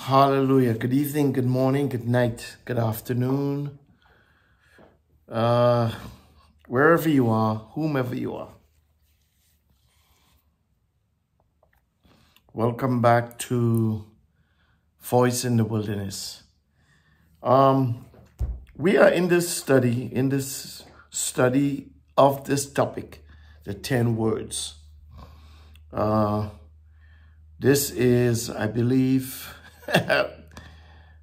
Hallelujah. Good evening, good morning, good night, good afternoon. Wherever you are, whomever you are. Welcome back to Voice in the Wilderness. We are in this study of this topic, the 10 words. This is, I believe,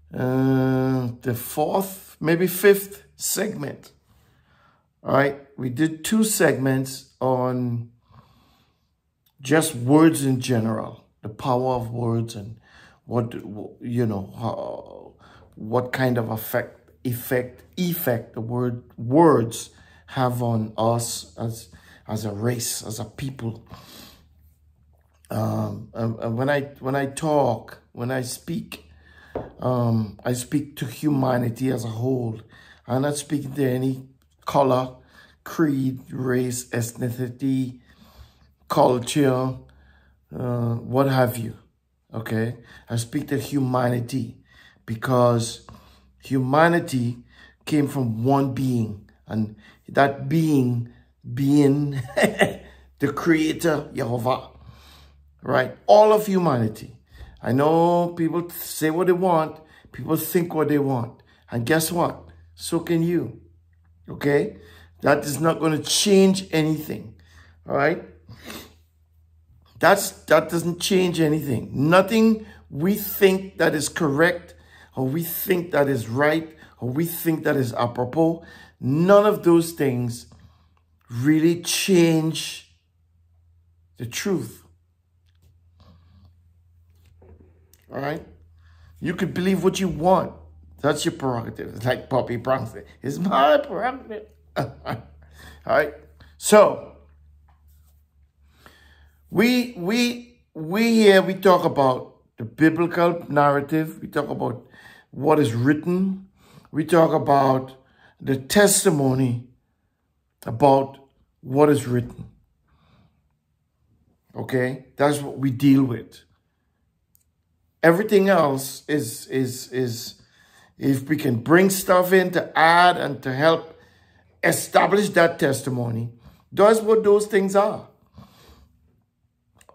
the fourth, maybe fifth segment. All right, we did 2 segments on just words in general, the power of words and what kind of effect the words have on us as a race, as a people. And when I speak, I speak to humanity as a whole. I'm not speaking to any color, creed, race, ethnicity, culture, what have you. Okay? I speak to humanity because humanity came from one being, and that being the creator, Jehovah. Right? All of humanity. I know people say what they want. People think what they want. And guess what? So can you. Okay? That is not going to change anything. All right? That doesn't change anything. Nothing we think that is correct, or we think that is right, or we think that is apropos, none of those things really change the truth. All right? You could believe what you want. That's your prerogative. It's like Poppy Brown said, it's my prerogative. All right? So, we here, we talk about the biblical narrative. We talk about what is written. We talk about the testimony about what is written. Okay? That's what we deal with. Everything else is if we can bring stuff in to add and to help establish that testimony, that's what those things are.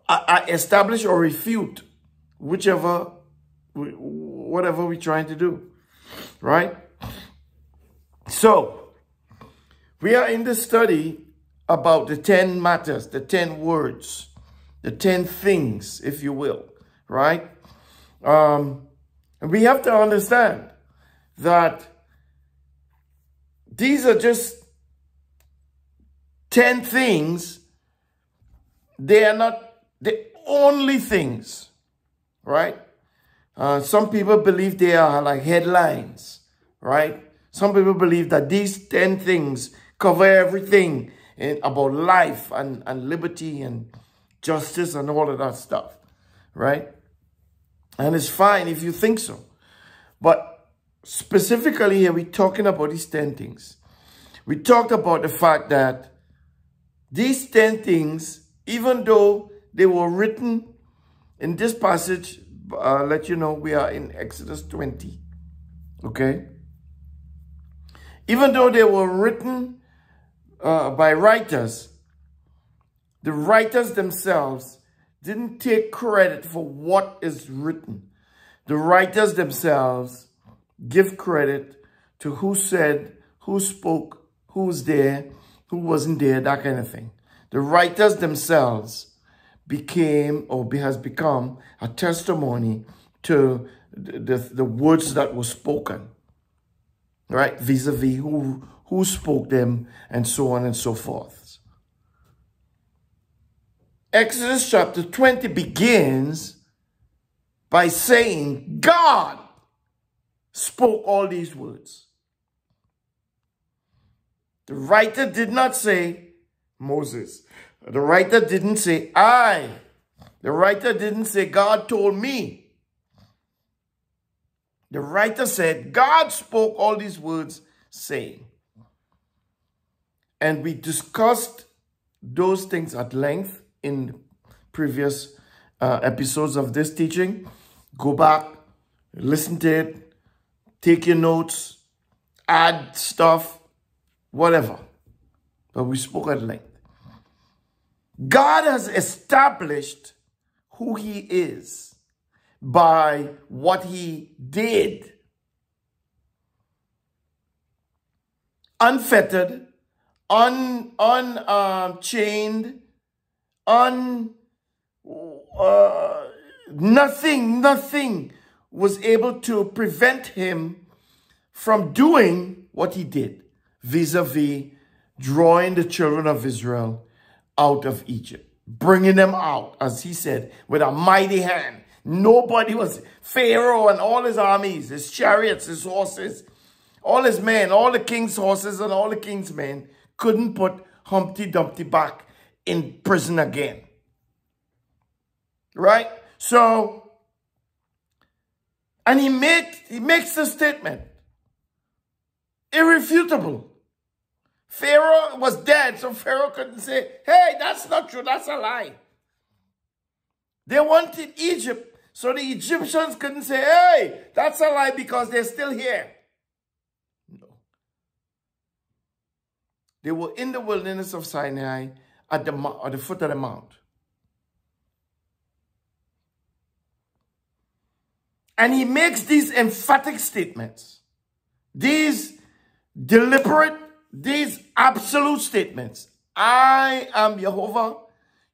I establish or refute whatever we're trying to do, right? So, we are in the study about the 10 matters, the 10 words, the 10 things, if you will, right? And we have to understand that these are just 10 things. They are not the only things, right? Some people believe they are like headlines, right? Some people believe that these 10 things cover everything about life and liberty and justice and all of that stuff, right? And it's fine if you think so. But specifically here, we're talking about these 10 things. We talked about the fact that these 10 things, even though they were written in this passage, let you know we are in Exodus 20. Okay? Even though they were written by writers, the writers themselves didn't take credit for what is written. The writers themselves give credit to who said, who spoke, who was there, who wasn't there, that kind of thing. The writers themselves has become a testimony to the words that were spoken, right? Vis-a-vis who spoke them and so on and so forth. Exodus chapter 20 begins by saying God spoke all these words. The writer did not say Moses. The writer didn't say I. The writer didn't say God told me. The writer said God spoke all these words saying. And we discussed those things at length in previous episodes of this teaching. Go back, Listen to it. Take your notes. Add stuff. Whatever. But we spoke at length. God has established who he is by what he did. Unfettered, unchained, nothing was able to prevent him from doing what he did, vis-a-vis drawing the children of Israel out of Egypt, bringing them out, as he said, with a mighty hand. Nobody was, Pharaoh and all his armies, his chariots, his horses, all his men, all the king's horses and all the king's men couldn't put Humpty Dumpty back in prison again. Right? So, and he makes the statement, irrefutable. Pharaoh was dead, so Pharaoh couldn't say, hey, that's not true, that's a lie. They wanted Egypt, so the Egyptians couldn't say, hey, that's a lie because they're still here. No. They were in the wilderness of Sinai at the foot of the mount. And he makes these emphatic statements, these deliberate, these absolute statements. I am Jehovah,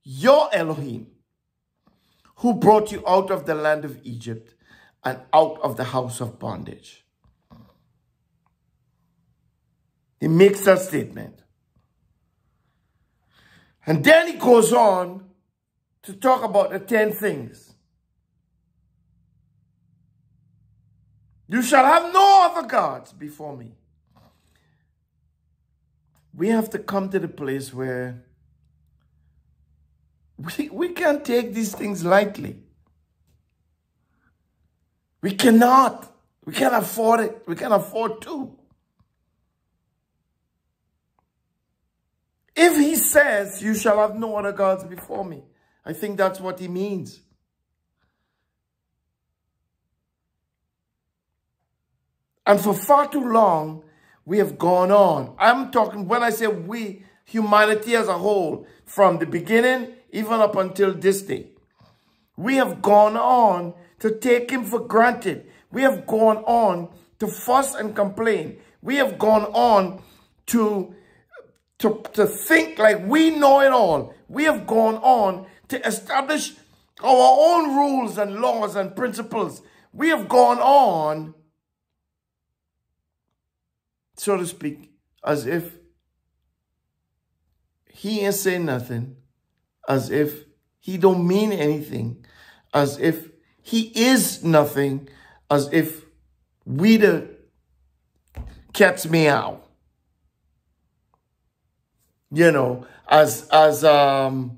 your Elohim, who brought you out of the land of Egypt and out of the house of bondage. He makes that statement. And then he goes on to talk about the 10 things. You shall have no other gods before me. We have to come to the place where we can't take these things lightly. We cannot. We can't afford it. We can't afford to. If he says, you shall have no other gods before me, I think that's what he means. And for far too long, we have gone on. I'm talking, when I say we, humanity as a whole, from the beginning, even up until this day, we have gone on to take him for granted. We have gone on to fuss and complain. We have gone on to think like we know it all. We have gone on to establish our own rules and laws and principles. We have gone on, so to speak, as if he ain't saying nothing, as if he don't mean anything, as if he is nothing, as if we the cat's meow. You know, as the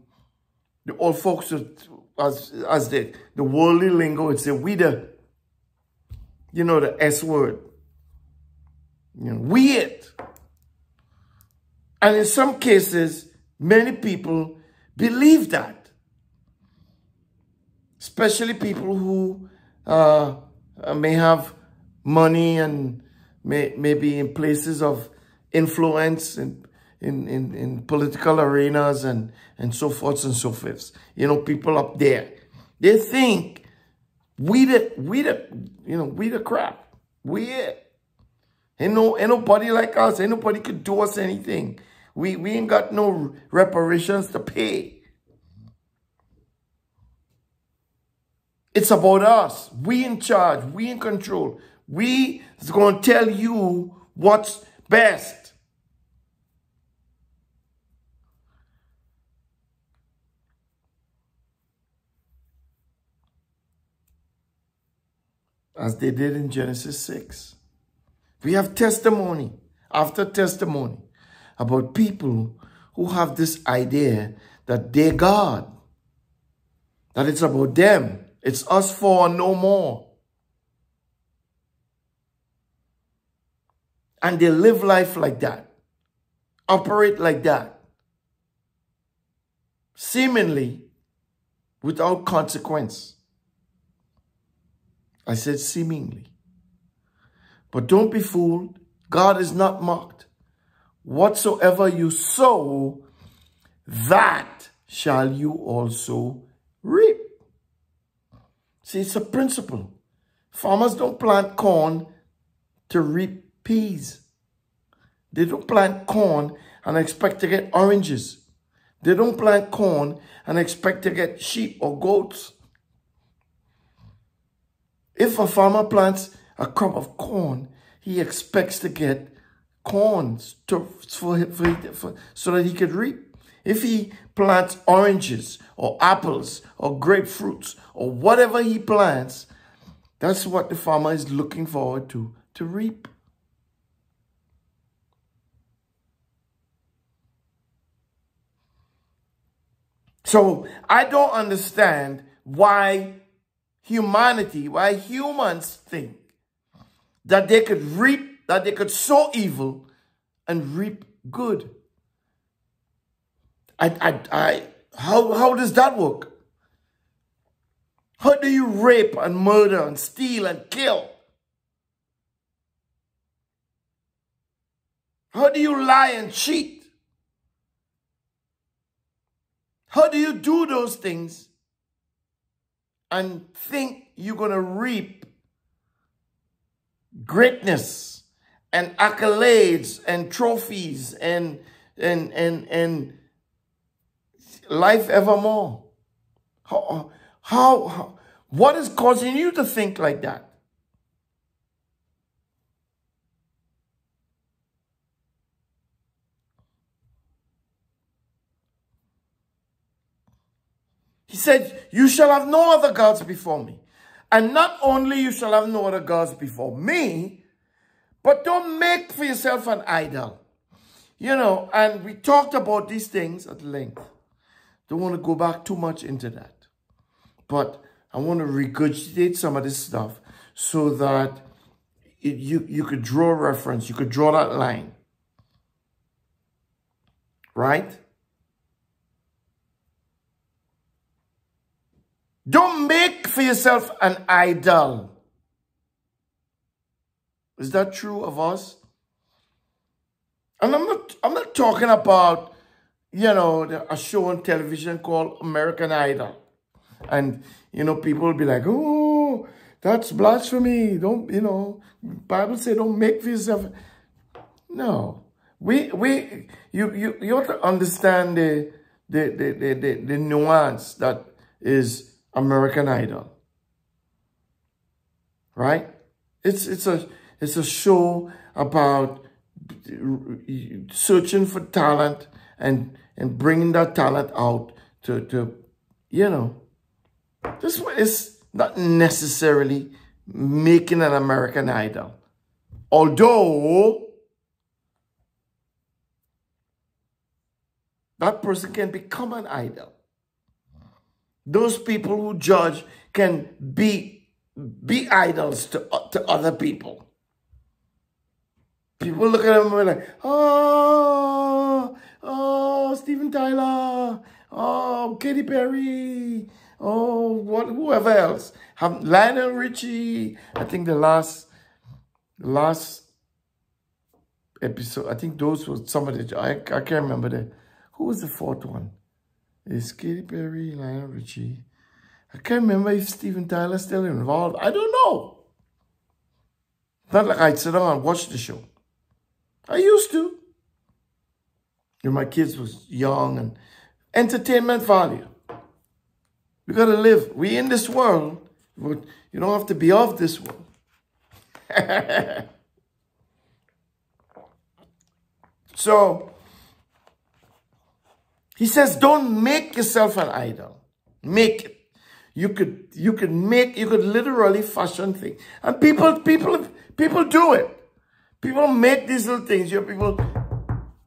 old folks would, as the worldly lingo would say, we the, you know, the S word. You know, we it. And in some cases, many people believe that. Especially people who may have money and may be in places of influence and in political arenas and so forth and so forth. You know, people up there. They think we the crap. We it. Ain't nobody like us. Ain't nobody could do us anything. We ain't got no reparations to pay. It's about us. We in charge. We in control. We is going to tell you what's best. As they did in Genesis 6. We have testimony after testimony about people who have this idea that they're God, that it's about them. It's us for and no more. And they live life like that, operate like that, seemingly without consequence. I said seemingly. But don't be fooled. God is not mocked. Whatsoever you sow, that shall you also reap. See, it's a principle. Farmers don't plant corn to reap peas. They don't plant corn and expect to get oranges. They don't plant corn and expect to get sheep or goats. If a farmer plants a crop of corn, he expects to get corn so that he could reap. If he plants oranges or apples or grapefruits or whatever he plants, that's what the farmer is looking forward to reap. So I don't understand why humans think that they could reap, that they could sow evil and reap good. How does that work? How do you rape and murder and steal and kill? How do you lie and cheat? How do you do those things and think you're going to reap greatness and accolades and trophies and life evermore? What is causing you to think like that? He said, you shall have no other gods before me. And not only you shall have no other gods before me, but don't make for yourself an idol. You know, and we talked about these things at length. Don't want to go back too much into that. But I want to regurgitate some of this stuff so that you could draw a reference. You could draw that line. Right? Don't make for yourself an idol. Is that true of us? And I'm not talking about, you know, a show on television called American Idol. And, you know, people will be like, oh, that's blasphemy. Don't, you know, Bible says don't make for yourself. No. You have to understand the nuance that is American Idol. Right? It's a show about searching for talent and bringing that talent out to you know. This is not necessarily making an American Idol. Although that person can become an idol. Those people who judge can be idols to other people. People look at them and be like, oh, Steven Tyler, oh, Katy Perry, oh, whoever else. Lionel Richie. I think the last episode, I think those were some of the, I can't remember who was the fourth one? It's Katy Perry, Lionel Richie. I can't remember if Steven Tyler's still involved. I don't know. Not like I'd sit down and watch the show. I used to. When my kids was young and entertainment value. We got to live. We in this world, but you don't have to be of this world. So, he says, don't make yourself an idol. Make it. You could literally fashion things. And people do it. People make these little things. You know, people,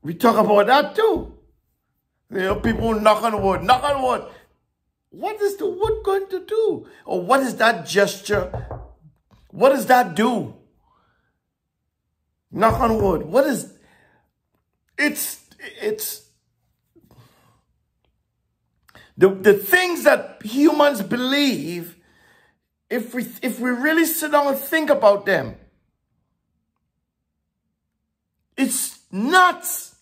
we talk about that too. You know, people knock on wood, knock on wood. What is the wood going to do? Or what is that gesture? What does that do? Knock on wood. What is, it's, the things that humans believe if we really sit down and think about them, it's nuts.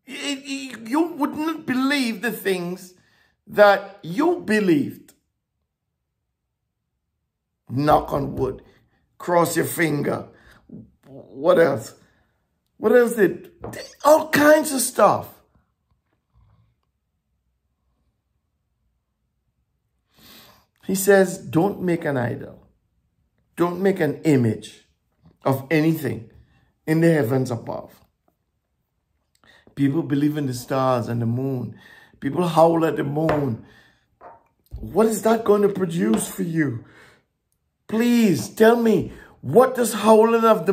You wouldn't believe the things that you believed. Knock on wood. Cross your finger. What else? What else did? All kinds of stuff. He says, don't make an idol. Don't make an image of anything in the heavens above. People believe in the stars and the moon. People howl at the moon. What is that going to produce for you? Please tell me, what does howling at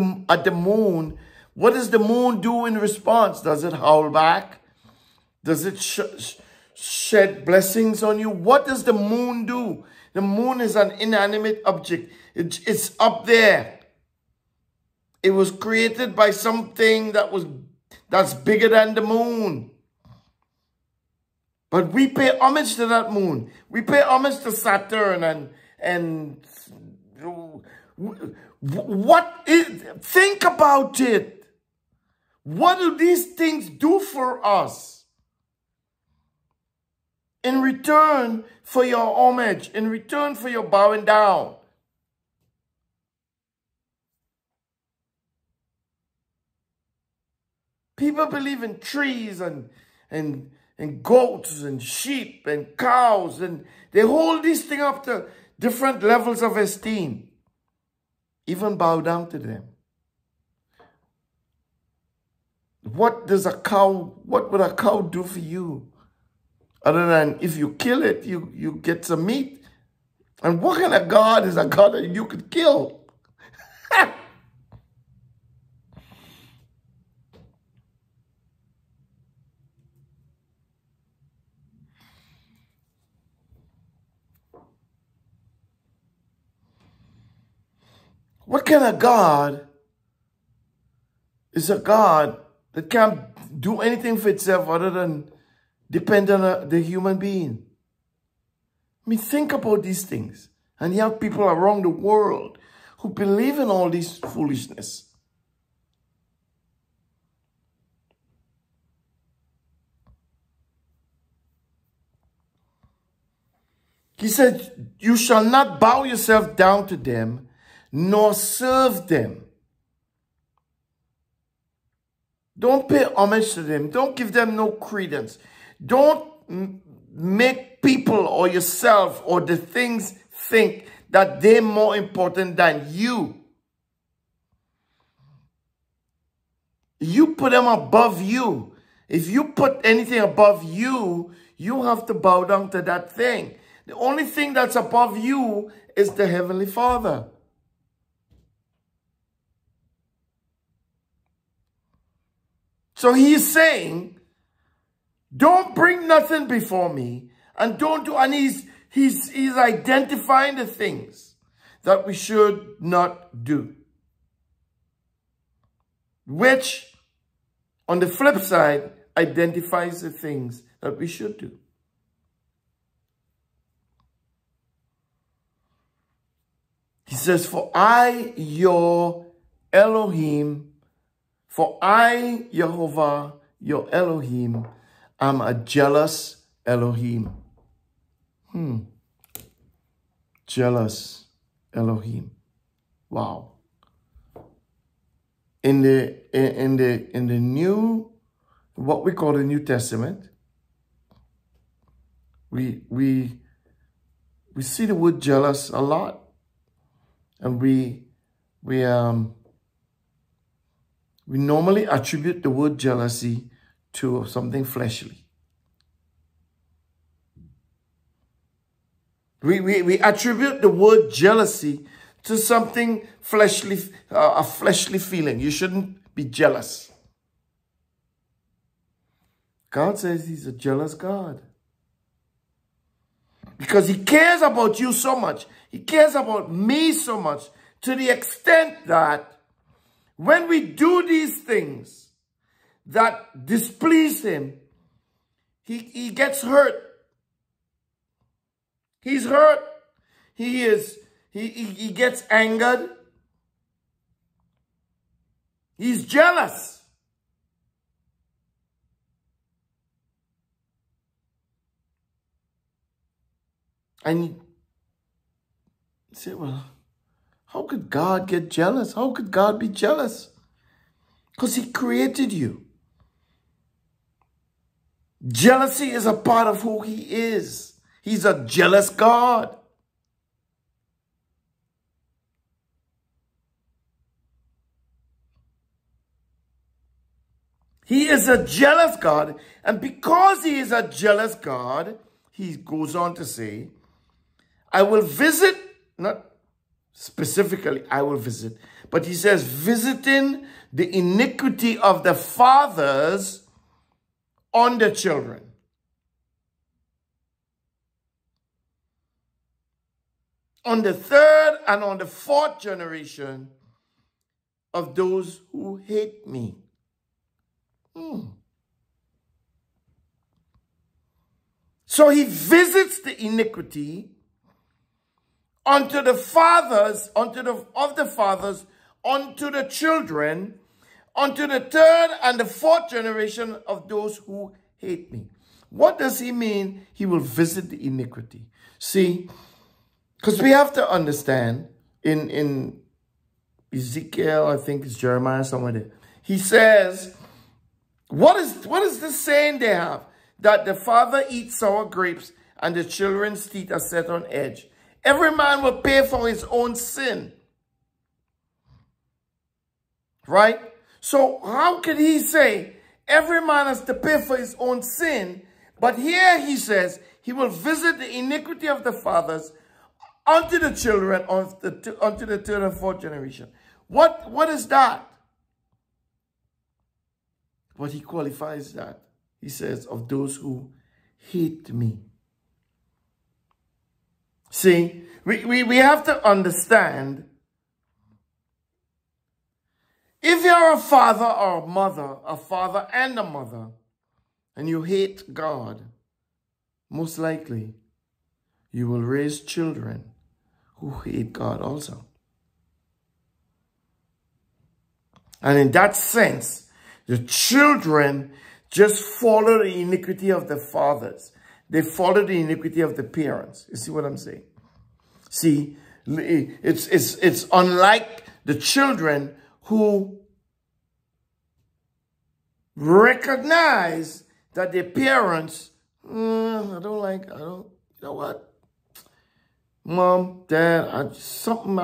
the moon, what does the moon do in response? Does it howl back? Does it shed blessings on you? What does the moon do? The moon is an inanimate object. It's up there. It was created by something that's bigger than the moon. But we pay homage to that moon. We pay homage to Saturn and think about it. What do these things do for us? In return for your homage, in return for your bowing down. People believe in trees and goats and sheep and cows, and they hold these things up to different levels of esteem. Even bow down to them. What would a cow do for you? Other than if you kill it, you get some meat. And what kind of God is a God that you could kill? What kind of God is a God that can't do anything for itself other than depend on the human being? I mean, think about these things. And you have people around the world who believe in all this foolishness. He said, you shall not bow yourself down to them, nor serve them. Don't pay homage to them. Don't give them no credence. Don't make people or yourself or the things think that they're more important than you. You put them above you. If you put anything above you, you have to bow down to that thing. The only thing that's above you is the Heavenly Father. So he's saying, don't bring nothing before me, and don't do, and he's identifying the things that we should not do. Which, on the flip side, identifies the things that we should do. He says, for I, your Elohim, for I, Jehovah, your Elohim, am a jealous Elohim. Jealous Elohim. Wow. In the new, what we call the New Testament, we see the word jealous a lot. And we normally attribute the word jealousy to something fleshly. We attribute the word jealousy to something fleshly, a fleshly feeling. You shouldn't be jealous. God says he's a jealous God. Because he cares about you so much. He cares about me so much, to the extent that when we do these things that displease him, he gets hurt. He's hurt. He is He gets angered. He's jealous. And you say, well, how could God get jealous? How could God be jealous? Because he created you. Jealousy is a part of who he is. He's a jealous God. He is a jealous God. And because he is a jealous God, he goes on to say, I will visit, not specifically I will visit, but he says, visiting the iniquity of the fathers on the children. On the third and on the fourth generation of those who hate me. So he visits the iniquity unto the fathers, unto the fathers, unto the children, unto the third and the fourth generation of those who hate me. What does he mean? He will visit the iniquity. See, because we have to understand in Ezekiel, I think it's Jeremiah, somewhere there, he says, what is the saying they have? That the father eats sour grapes and the children's teeth are set on edge. Every man will pay for his own sin. Right? So how could he say every man has to pay for his own sin? But here he says he will visit the iniquity of the fathers unto the children, unto the third and fourth generation. What is that? What he qualifies that. He says, of those who hate me. See, we have to understand, if you're a father or a mother, a father and a mother, and you hate God, most likely you will raise children who hate God also. And in that sense, the children just follow the iniquity of the fathers. They follow the iniquity of the parents. You see what I'm saying? See, it's unlike the children who recognize that their parents, you know what? Mom, Dad, I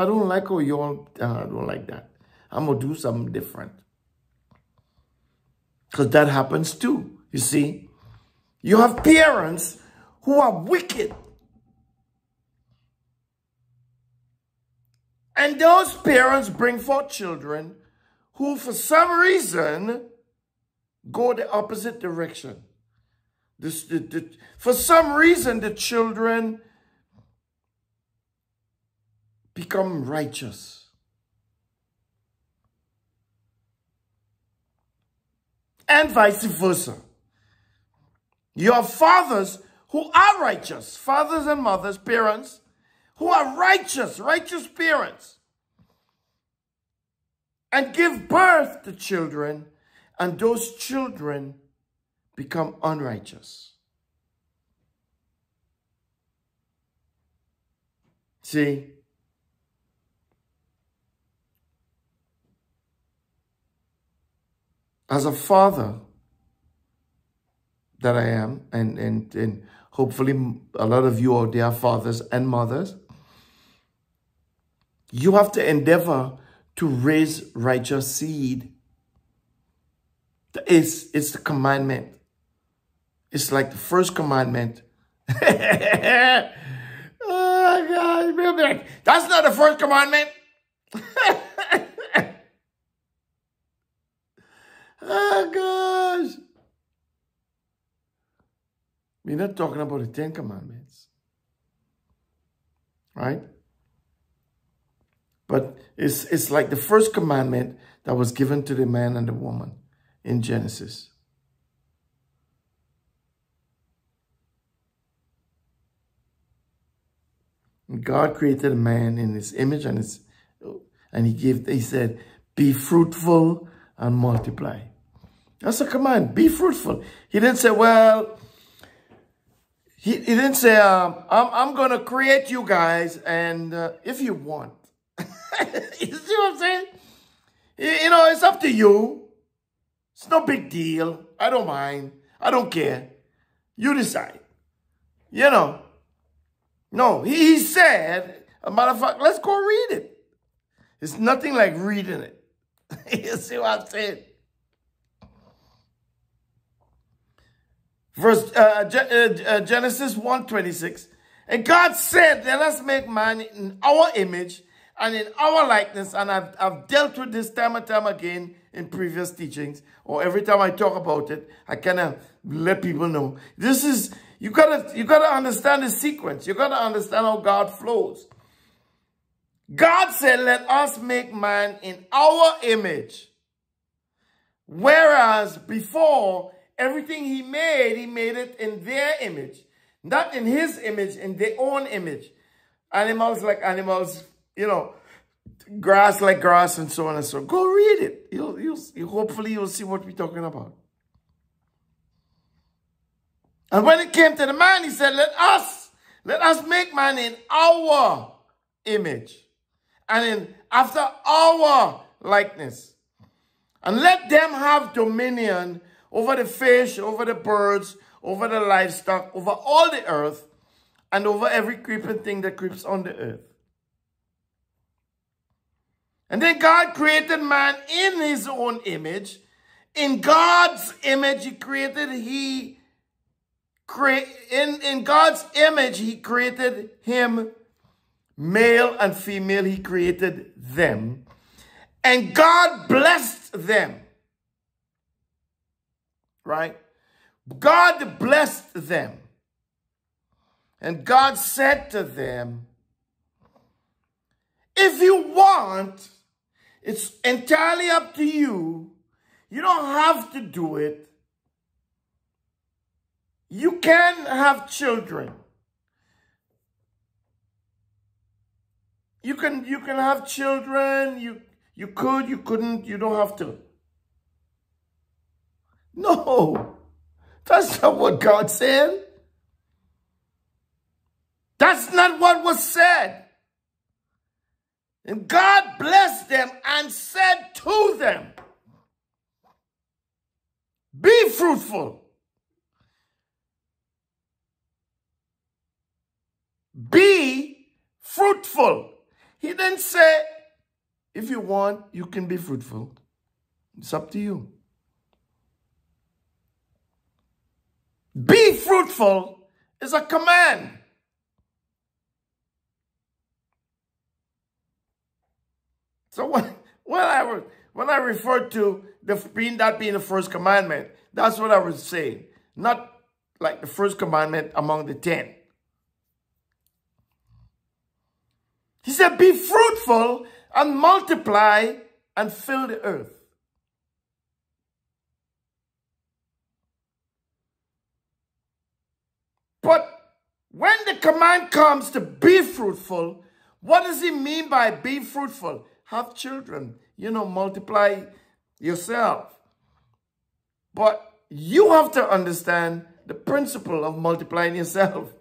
don't like how you all, I don't like that. I'm going to do something different. Because that happens too, you see. You have parents who are wicked. And those parents bring forth children who, for some reason, go the opposite direction. For some reason, the children become righteous. And vice versa. You have fathers who are righteous. Fathers and mothers, parents, who are righteous parents. And give birth to children. And those children become unrighteous. See? As a father that I am, and hopefully a lot of you out there are fathers and mothers, you have to endeavor to raise righteous seed. It's the commandment. It's like the first commandment. Oh, God. That's not the first commandment. Oh, gosh. We're not talking about the 10 Commandments. Right? But it's like the first commandment that was given to the man and the woman in Genesis. God created a man in his image and he said, be fruitful and multiply. That's a command. Be fruitful. He didn't say, well, he didn't say, I'm going to create you guys and if you want. You see what I'm saying? You know, it's up to you. It's no big deal. I don't mind. I don't care. You decide. You know. No, he said, a matter of fact, let's go read it. It's nothing like reading it. You see what I'm saying? Genesis 1:26. And God said, let us make man in our image and in our likeness. And I've dealt with this time and time again in previous teachings, or every time I talk about it, I kind of let people know. This is, you gotta understand the sequence. You gotta understand how God flows. God said, let us make man in our image. Whereas before, everything he made it in their image. Not in his image, in their own image. Animals like animals, you know, grass like grass, and so on and so on. Go read it. Hopefully you'll see what we're talking about. And when it came to the man, he said, let us make man in our image. And after our likeness. And let them have dominion over the fish, over the birds, over the livestock, over all the earth, and over every creeping thing that creeps on the earth. And then God created man in his own image. In God's image, he created in God's image, he created him, male and female, he created them. And God blessed them. Right? God blessed them. And God said to them, if you want, it's entirely up to you. You don't have to do it. You can have children. You can have children. You could, you couldn't, you don't have to. No, that's not what God said. That's not what was said. And God blessed them and said to them, be fruitful. Be fruitful. He didn't say, if you want, you can be fruitful. It's up to you. Be fruitful is a command. So when I referred to that being the first commandment, that's what I was saying. Not like the first commandment among the 10. He said, be fruitful and multiply and fill the earth. But when the command comes to be fruitful, what does he mean by be fruitful? Have children, you know, multiply yourself. But you have to understand the principle of multiplying yourself.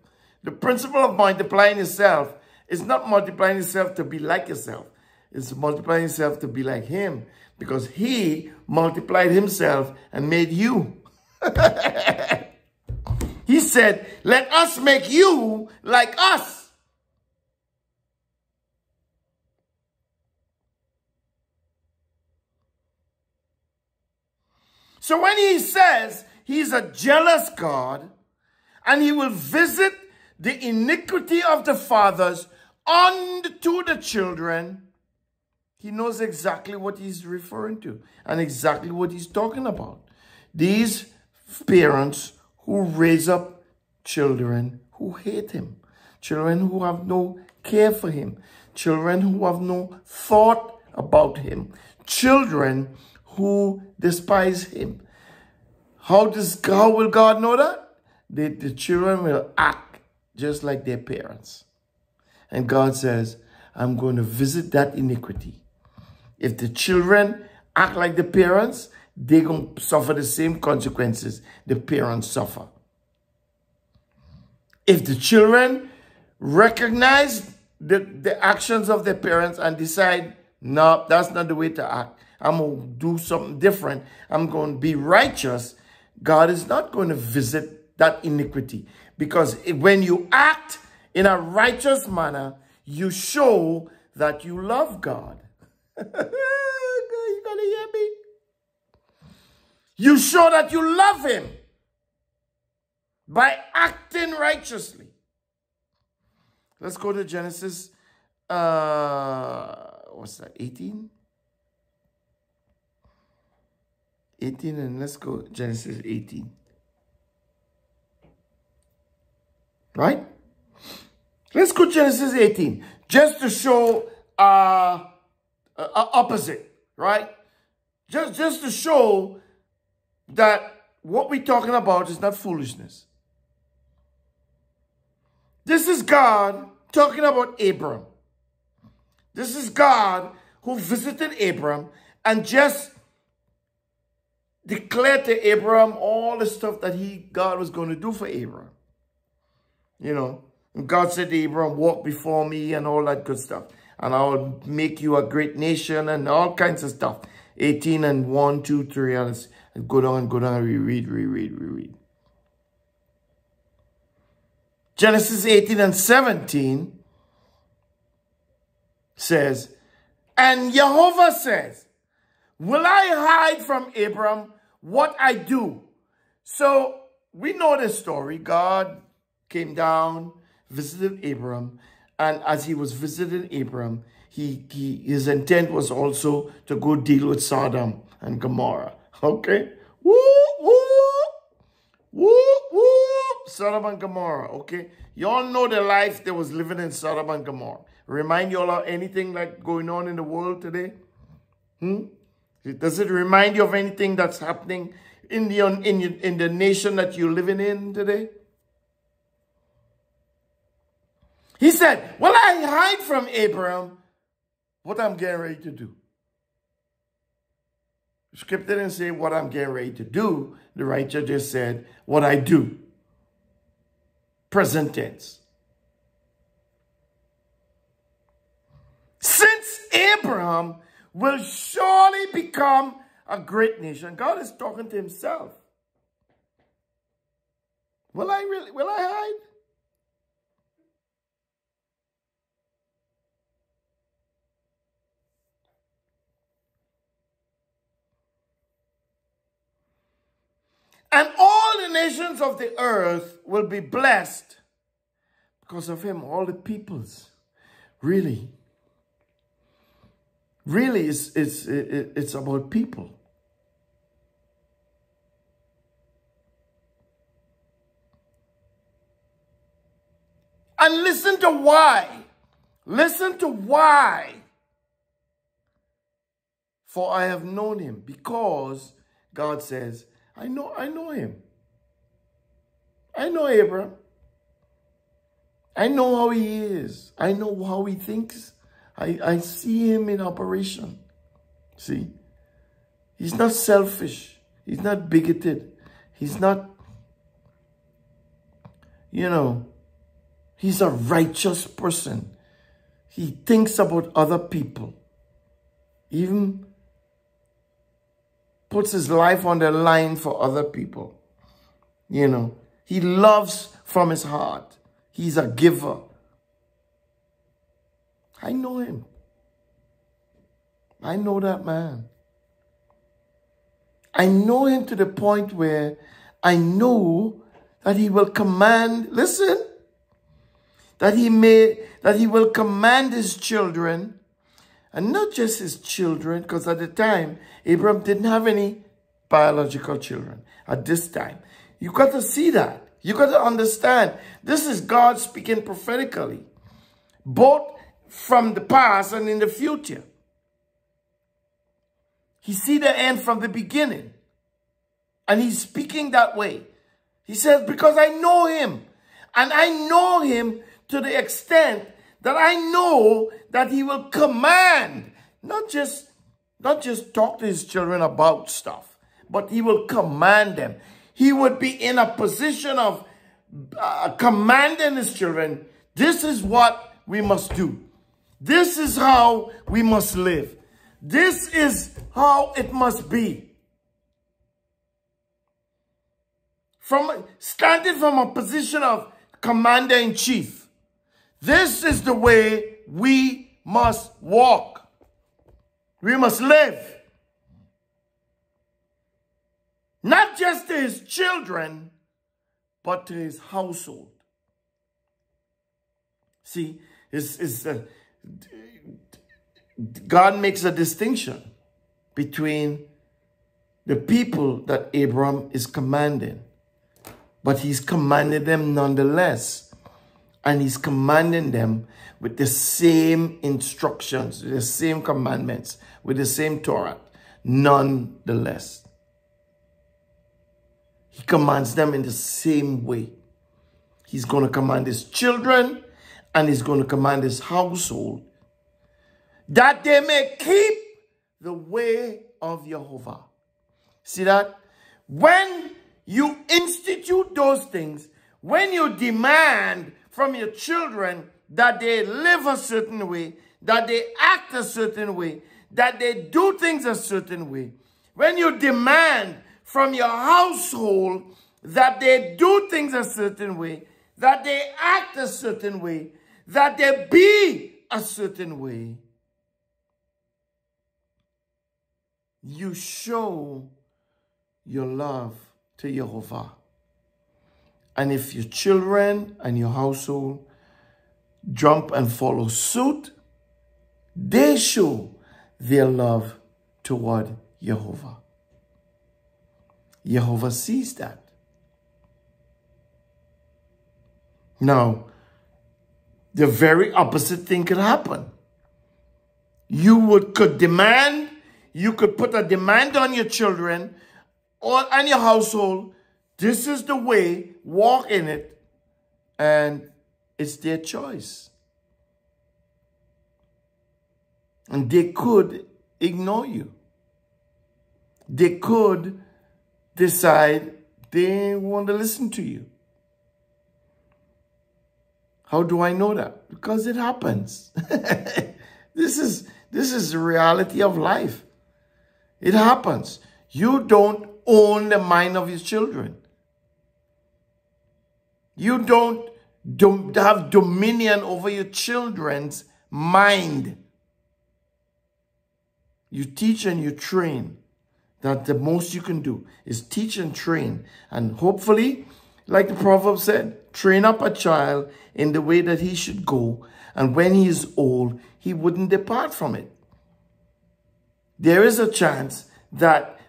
The principle of multiplying yourself is not multiplying yourself to be like yourself. It's multiplying yourself to be like him. Because he multiplied himself and made you. He said, let us make you like us. So when he says he's a jealous God and he will visit the iniquity of the fathers unto the children, he knows exactly what he's referring to and exactly what he's talking about. These parents who raise up children who hate him, children who have no care for him, children who have no thought about him, children who despise him. How will God know that? The children will act just like their parents. And God says, I'm going to visit that iniquity. If the children act like the parents, they're going to suffer the same consequences the parents suffer. If the children recognize the actions of their parents and decide, no, that's not the way to act, I'm going to do something different, I'm going to be righteous, God is not going to visit that iniquity. Because when you act in a righteous manner, you show that you love God. You gonna hear me? You show that you love him by acting righteously. Let's go to Genesis, what's that, 18? 18, and let's go Genesis 18. Right? Let's go Genesis 18, just to show opposite, right? Just to show that what we're talking about is not foolishness. This is God talking about Abram. This is God who visited Abram and just declared to Abram all the stuff that God was going to do for Abram. You know, and God said to Abram, walk before me and all that good stuff. And I'll make you a great nation and all kinds of stuff. 18 and 1, 2, 3, and go down, reread. Genesis 18 and 17 says, and Jehovah says, will I hide from Abram what I do? So we know the story. God came down, visited Abram, and as he was visiting Abram, his intent was also to go deal with Sodom and Gomorrah. Okay? Woo, woo, woo, woo. Sodom and Gomorrah, okay? You all know the life they was living in Sodom and Gomorrah. Remind you all of anything like going on in the world today? Does it remind you of anything that's happening in the nation that you're living in today? He said, well, I hide from Abram what I'm getting ready to do. The scripture didn't say what I'm getting ready to do. The writer just said what I do. Present tense. Since Abraham will surely become a great nation. God is talking to himself. Will I hide? And all the nations of the earth will be blessed because of him. All the peoples. Really, it's about people. And listen to why. Listen to why. For I have known him. Because God says, I know him. I know Abraham. I know how he is. I know how he thinks. I see him in operation. See? He's not selfish. He's not bigoted. He's not, he's a righteous person. He thinks about other people. Even puts his life on the line for other people. He loves from his heart. He's a giver. I know him. I know that man. I know him to the point where I know that he will command, listen, that he will command his children, and not just his children, because at the time, Abraham didn't have any biological children at this time. You got to see that. You got to understand. This is God speaking prophetically, both from the past and in the future. He see the end from the beginning. And he's speaking that way. He says, because I know him. And I know him to the extent that I know that he will command, not just talk to his children about stuff, but he will command them. He would be in a position of commanding his children. This is what we must do. This is how we must live. This is how it must be. Standing from a position of commander-in-chief. This is the way we must walk. We must live. Not just to his children, but to his household. See, God makes a distinction between the people that Abram is commanding. But he's commanding them nonetheless. And he's commanding them with the same instructions, the same commandments, with the same Torah, nonetheless. He commands them in the same way. He's going to command his children and he's going to command his household that they may keep the way of Jehovah. See that? When you institute those things, when you demand from your children that they live a certain way, that they act a certain way, that they do things a certain way, when you demand from your household that they do things a certain way, that they act a certain way, that they be a certain way, you show your love to Jehovah. And if your children and your household jump and follow suit, they show their love toward Jehovah. Jehovah sees that. Now, the very opposite thing could happen. You could put a demand on your children and your household. This is the way, walk in it, and it's their choice. And they could ignore you. They could decide they want to listen to you. How do I know that? Because it happens. This is the reality of life. It happens. You don't own the mind of your children. You don't have dominion over your children's mind. You teach and you train. That the most you can do is teach and train. And hopefully, like the proverb said, train up a child in the way that he should go. And when he is old, he wouldn't depart from it. There is a chance that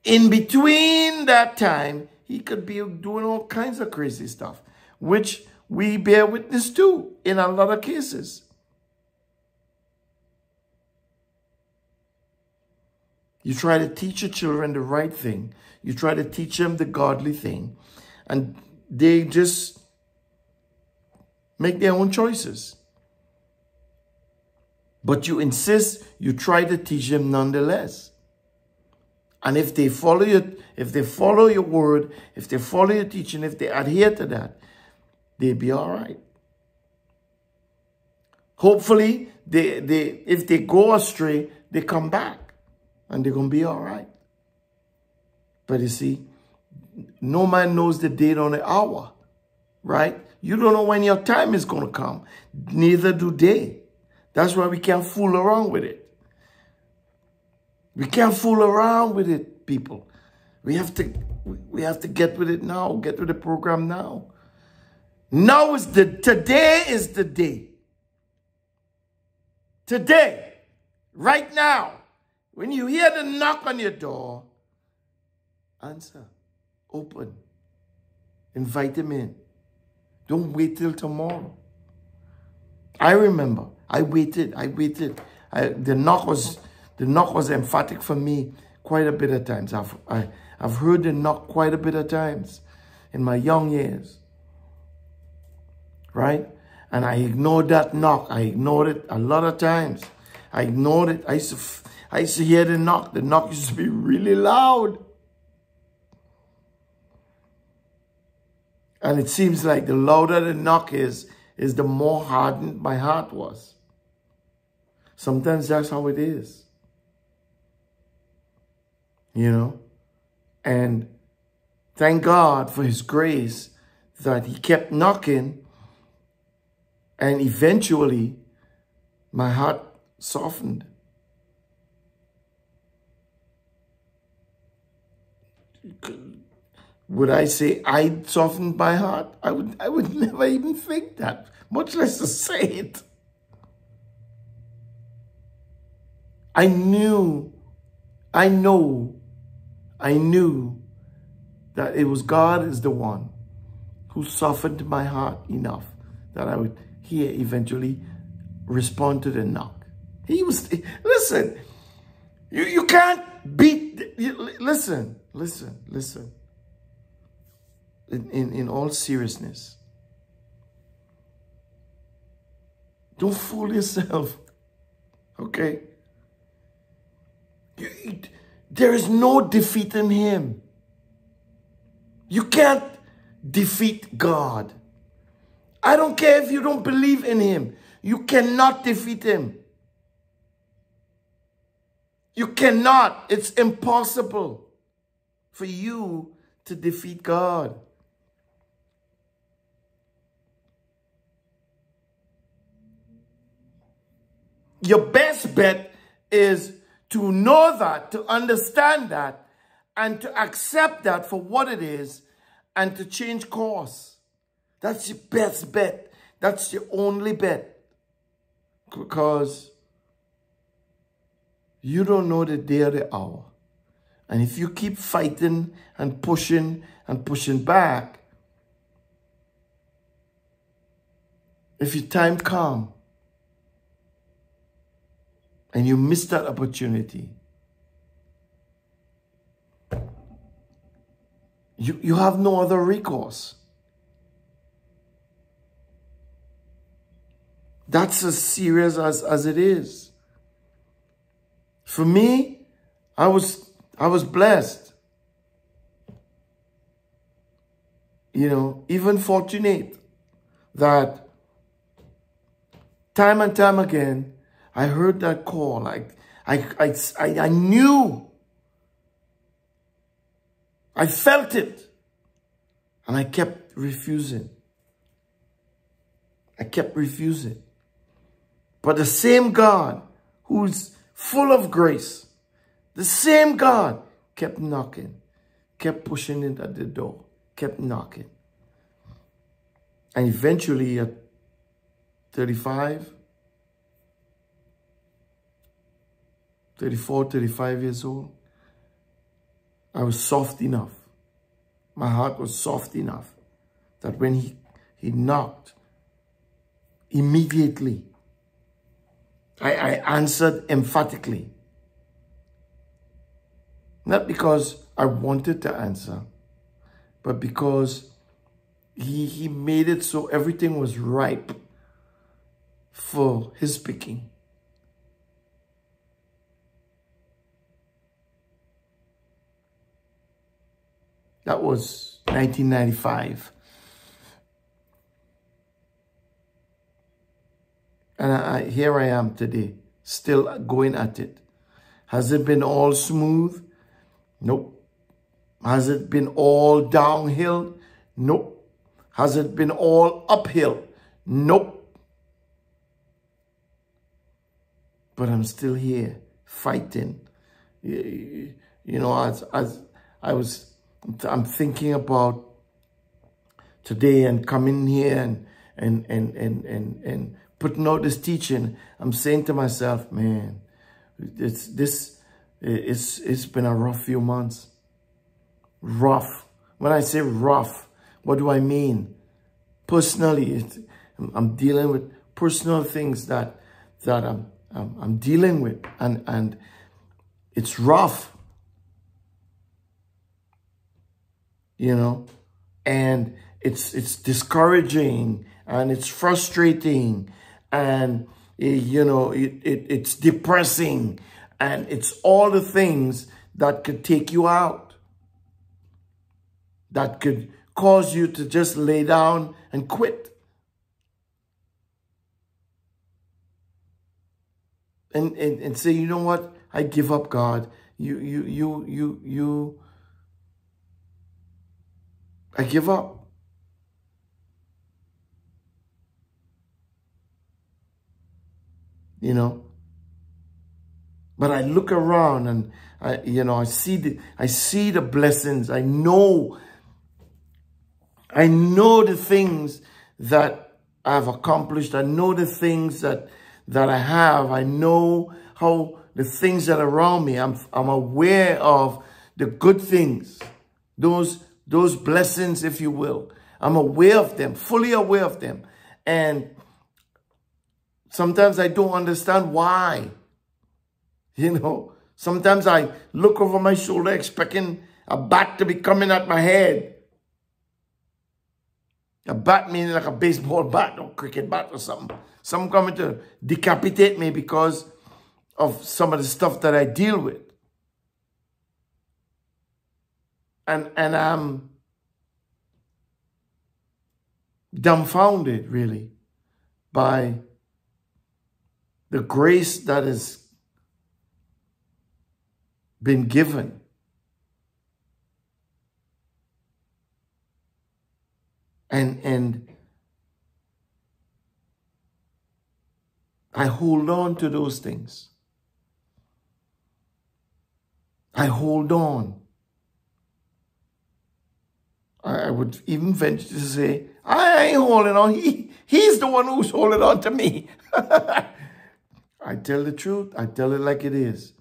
in between that time, he could be doing all kinds of crazy stuff, which we bear witness to in a lot of cases. You try to teach your children the right thing. You try to teach them the godly thing. And they just make their own choices. But you insist, you try to teach them nonetheless. And if they follow your word, if they follow your teaching, if they adhere to that, they'll be all right. Hopefully, if they go astray, they come back. And they're going to be all right. But you see, no man knows the date or the hour, right? You don't know when your time is going to come. Neither do they. That's why we can't fool around with it. We can't fool around with it, people. We have to get with it now. Get with the program now. Today is the day. Today, right now. When you hear the knock on your door, answer, open, invite him in. Don't wait till tomorrow. I remember, I waited. The knock was emphatic for me quite a bit of times. I've heard the knock quite a bit of times in my young years, right? And I ignored that knock. I ignored it a lot of times. I ignored it. I used to hear the knock. The knock used to be really loud. And it seems like the louder the knock is the more hardened my heart was. Sometimes that's how it is. You know? And thank God for his grace that he kept knocking, and eventually my heart softened. Would I say I softened my heart? I would never even think that, much less to say it. I knew that it was God is the one who softened my heart enough that I would hear eventually respond to the knock. He was, listen, you can't beat, listen. In all seriousness, don't fool yourself, okay? There is no defeating him. You can't defeat God. I don't care if you don't believe in him. You cannot defeat him. You cannot. It's impossible for you to defeat God. Your best bet is to know that, to understand that, and to accept that for what it is, and to change course. That's your best bet. That's your only bet. Because you don't know the day or the hour. And if you keep fighting and pushing back, if your time comes and you miss that opportunity, you have no other recourse. That's as serious as it is. For me, I was blessed. You know, even fortunate that time and time again, I heard that call. Like I knew. I felt it. And I kept refusing. I kept refusing. But the same God who's full of grace, the same God kept knocking, kept pushing it at the door, kept knocking. And eventually at 34, 35 years old, I was soft enough. My heart was soft enough that when he knocked, immediately, I answered emphatically. Not because I wanted to answer, but because he made it so everything was ripe for his picking. That was 1995. And here I am today, still going at it. Has it been all smooth? Nope. Has it been all downhill? Nope. Has it been all uphill? Nope. But I'm still here, fighting. You know, as I'm thinking about today and coming here and putting out this teaching. I'm saying to myself, man, it's been a rough few months. Rough. When I say rough, what do I mean? Personally, I'm dealing with personal things that I'm dealing with, and it's rough. You know, and it's discouraging and it's frustrating, and it's depressing, and it's all the things that could take you out, that could cause you to just lay down and quit. And say, you know what? I give up, God. I give up. But I look around and I see the blessings. I know the things that I've accomplished. I know the things that I have. I know how the things that are around me. I'm aware of the good things, those blessings, if you will. I'm aware of them, fully aware of them. And sometimes I don't understand why. Sometimes I look over my shoulder expecting a bat to be coming at my head. A bat meaning like a baseball bat or cricket bat or something. Some coming to decapitate me because of some of the stuff that I deal with. And I'm dumbfounded, really, by the grace that has been given. And I hold on to those things. I hold on. I would even venture to say, I ain't holding on. He's the one who's holding on to me. I tell the truth. I tell it like it is.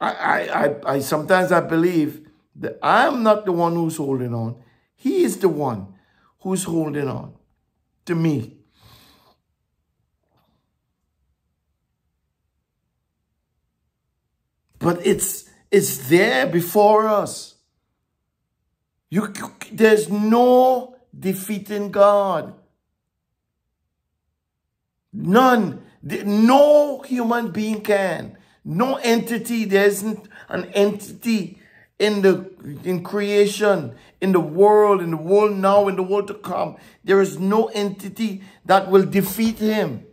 I sometimes I believe that I'm not the one who's holding on. He is the one who's holding on to me. But it's there before us. There's no defeating God. None. No human being can. No entity. There isn't an entity in creation, in the world now, in the world to come. There is no entity that will defeat him.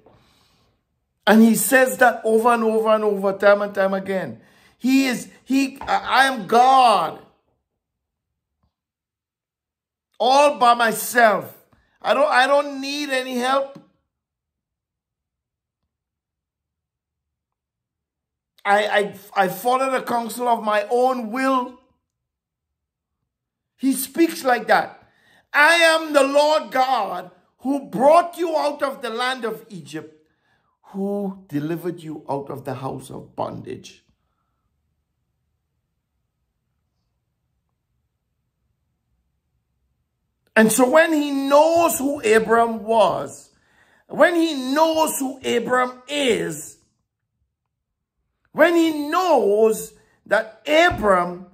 And he says that over and over and over, time and time again. I am God. All by myself. I don't need any help. I follow the counsel of my own will. He speaks like that. I am the Lord God who brought you out of the land of Egypt, who delivered you out of the house of bondage. And so when he knows who Abram was, when he knows who Abram is, when he knows that Abram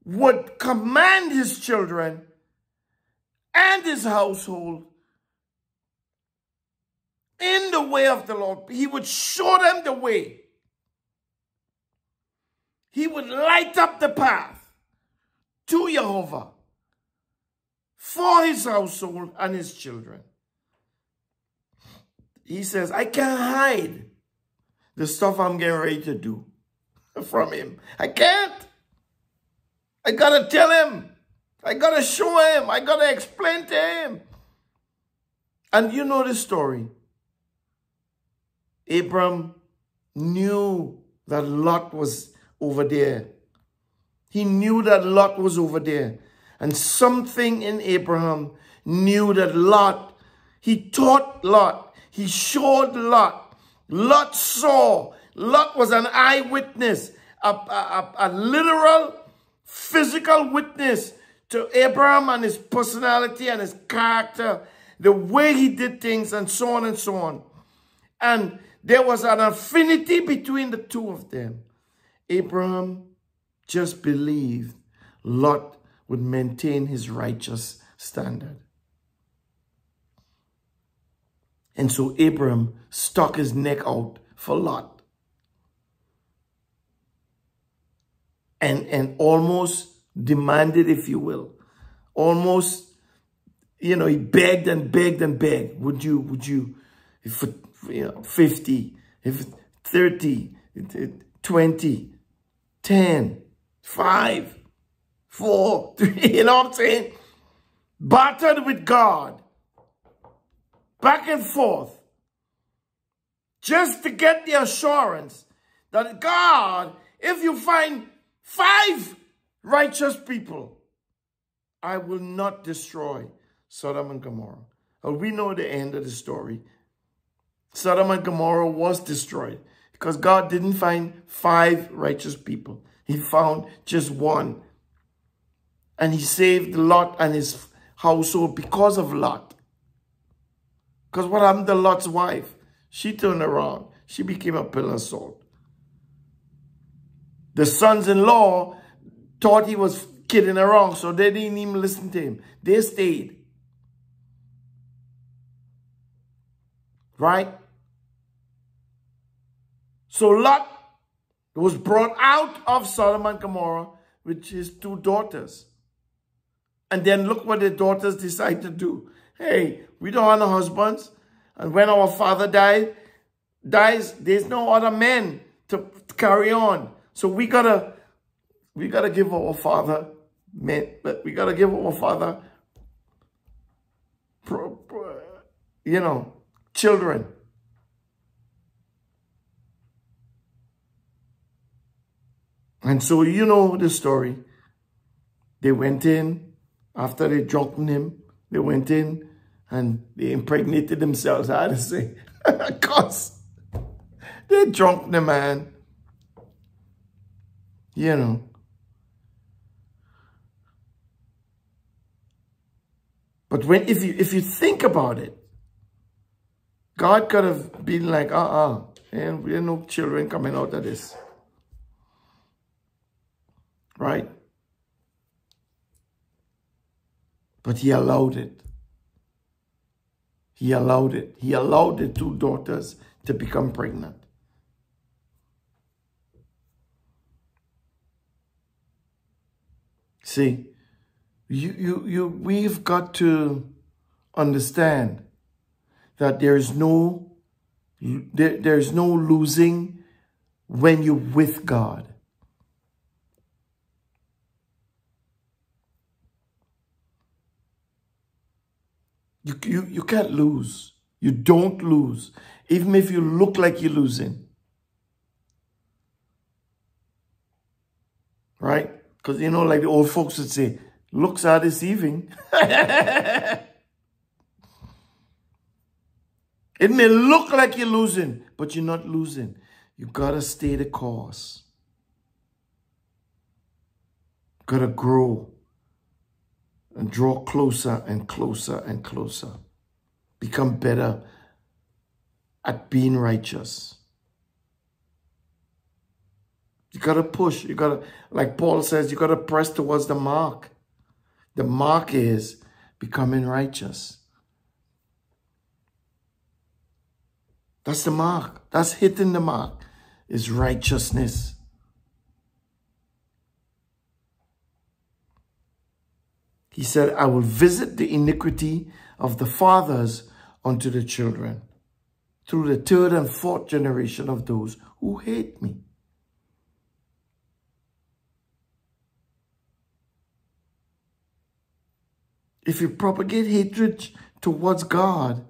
would command his children and his household in the way of the Lord, he would show them the way. He would light up the path to Jehovah for his household and his children. He says, I can't hide the stuff I'm getting ready to do from him. I can't. I got to tell him. I got to show him. I got to explain to him. And you know the story. Abram knew that Lot was over there. He knew that Lot was over there. And something in Abraham knew that Lot, he taught Lot, he showed Lot. Lot saw. Lot was an eyewitness, a literal, physical witness to Abraham and his personality and his character, the way he did things, and so on and so on. And there was an affinity between the two of them. Abraham just believed Lot would maintain his righteous standard. And so Abram stuck his neck out for Lot. And almost demanded, if you will, almost, he begged and begged and begged. Would you, if 50, if 30, 20, 10, 5, 4, 3, you know what I'm saying? Battered with God. Back and forth. Just to get the assurance that God, if you find 5 righteous people, I will not destroy Sodom and Gomorrah. Well, we know the end of the story. Sodom and Gomorrah was destroyed because God didn't find 5 righteous people. He found just 1. And he saved Lot and his household because of Lot. Because what happened to Lot's wife? She turned around. She became a pillar of salt. The sons-in-law thought he was kidding around, so they didn't even listen to him. They stayed. Right? So Lot was brought out of Sodom and Gomorrah with his 2 daughters. And then look what the daughters decide to do. Hey, we don't have no husbands. And when our father dies, there's no other men to carry on. So we gotta give our father men, but we gotta give our father, children. And so you know the story. They went in, after they drunken him, they went in and they impregnated themselves, I had to say. Because they drunk the man. But if you think about it, God could have been like, and there are no children coming out of this. Right? But he allowed it. He allowed it. He allowed the 2 daughters to become pregnant. See, we've got to understand that there's no losing when you're with God. You can't lose. You don't lose. Even if you look like you're losing. Right? Because, like the old folks would say, looks are deceiving. It may look like you're losing, but you're not losing. You got to stay the course. Got to grow. And draw closer and closer and closer. Become better at being righteous. You got to push. You got to, like Paul says, you got to press towards the mark. The mark is becoming righteous. That's the mark. That's hitting the mark. Is righteousness. He said, I will visit the iniquity of the fathers unto the children, through the 3rd and 4th generation of those who hate me. If you propagate hatred towards God,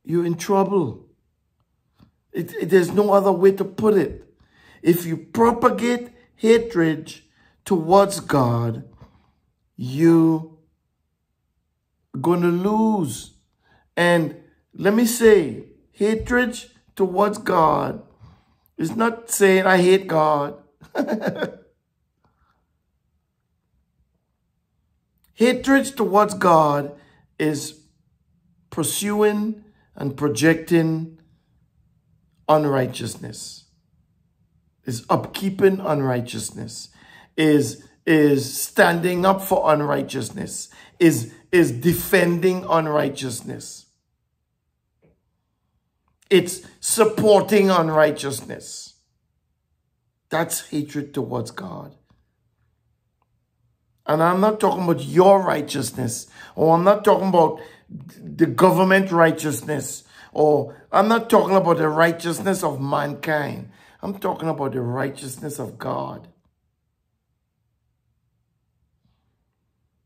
you're in trouble. There's no other way to put it. If you propagate hatred towards God, you're going to lose. And let me say, hatred towards God is not saying I hate God. Hatred towards God is pursuing and projecting unrighteousness, is upkeeping unrighteousness, is standing up for unrighteousness, is defending unrighteousness. It's supporting unrighteousness. That's hatred towards God. And I'm not talking about your righteousness, or I'm not talking about the government righteousness, or I'm not talking about the righteousness of mankind. I'm talking about the righteousness of God.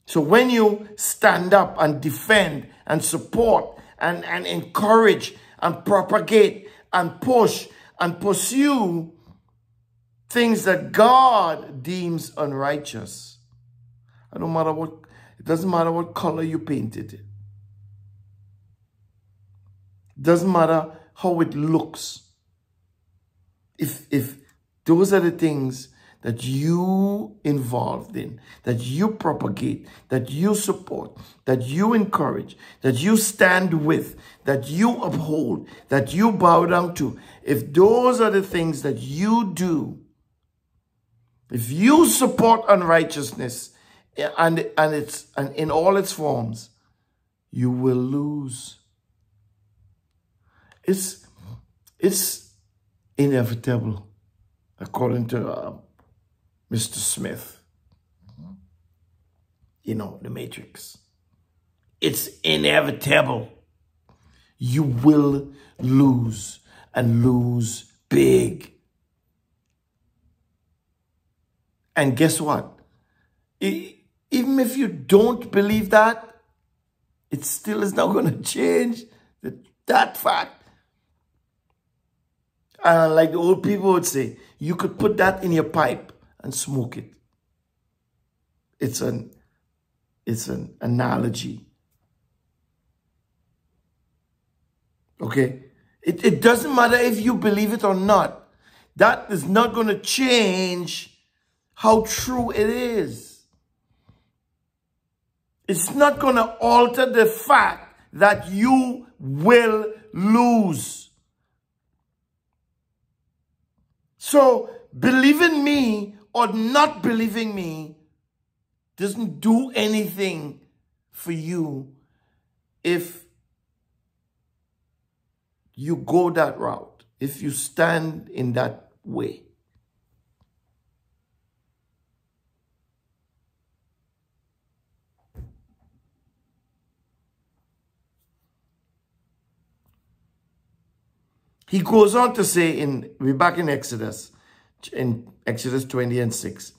So when you stand up and defend and support and encourage and propagate and push and pursue things that God deems unrighteous, it doesn't matter what color you painted. It doesn't matter how it looks. If those are the things that you involved in, that you propagate, that you support, that you encourage, that you stand with, that you uphold, that you bow down to, if those are the things that you do, if you support unrighteousness and in all its forms, you will lose. It's inevitable, according to Mr. Smith. You know, the Matrix. It's inevitable. You will lose, and lose big. And guess what? Even if you don't believe that, it still is not going to change that fact. And like the old people would say, you could put that in your pipe and smoke it. It's an analogy. Okay? It doesn't matter if you believe it or not. That is not going to change how true it is. It's not going to alter the fact that you will lose. So, believing me or not believing me doesn't do anything for you if you go that route, if you stand in that way. He goes on to say, we're back in Exodus 20 and 6.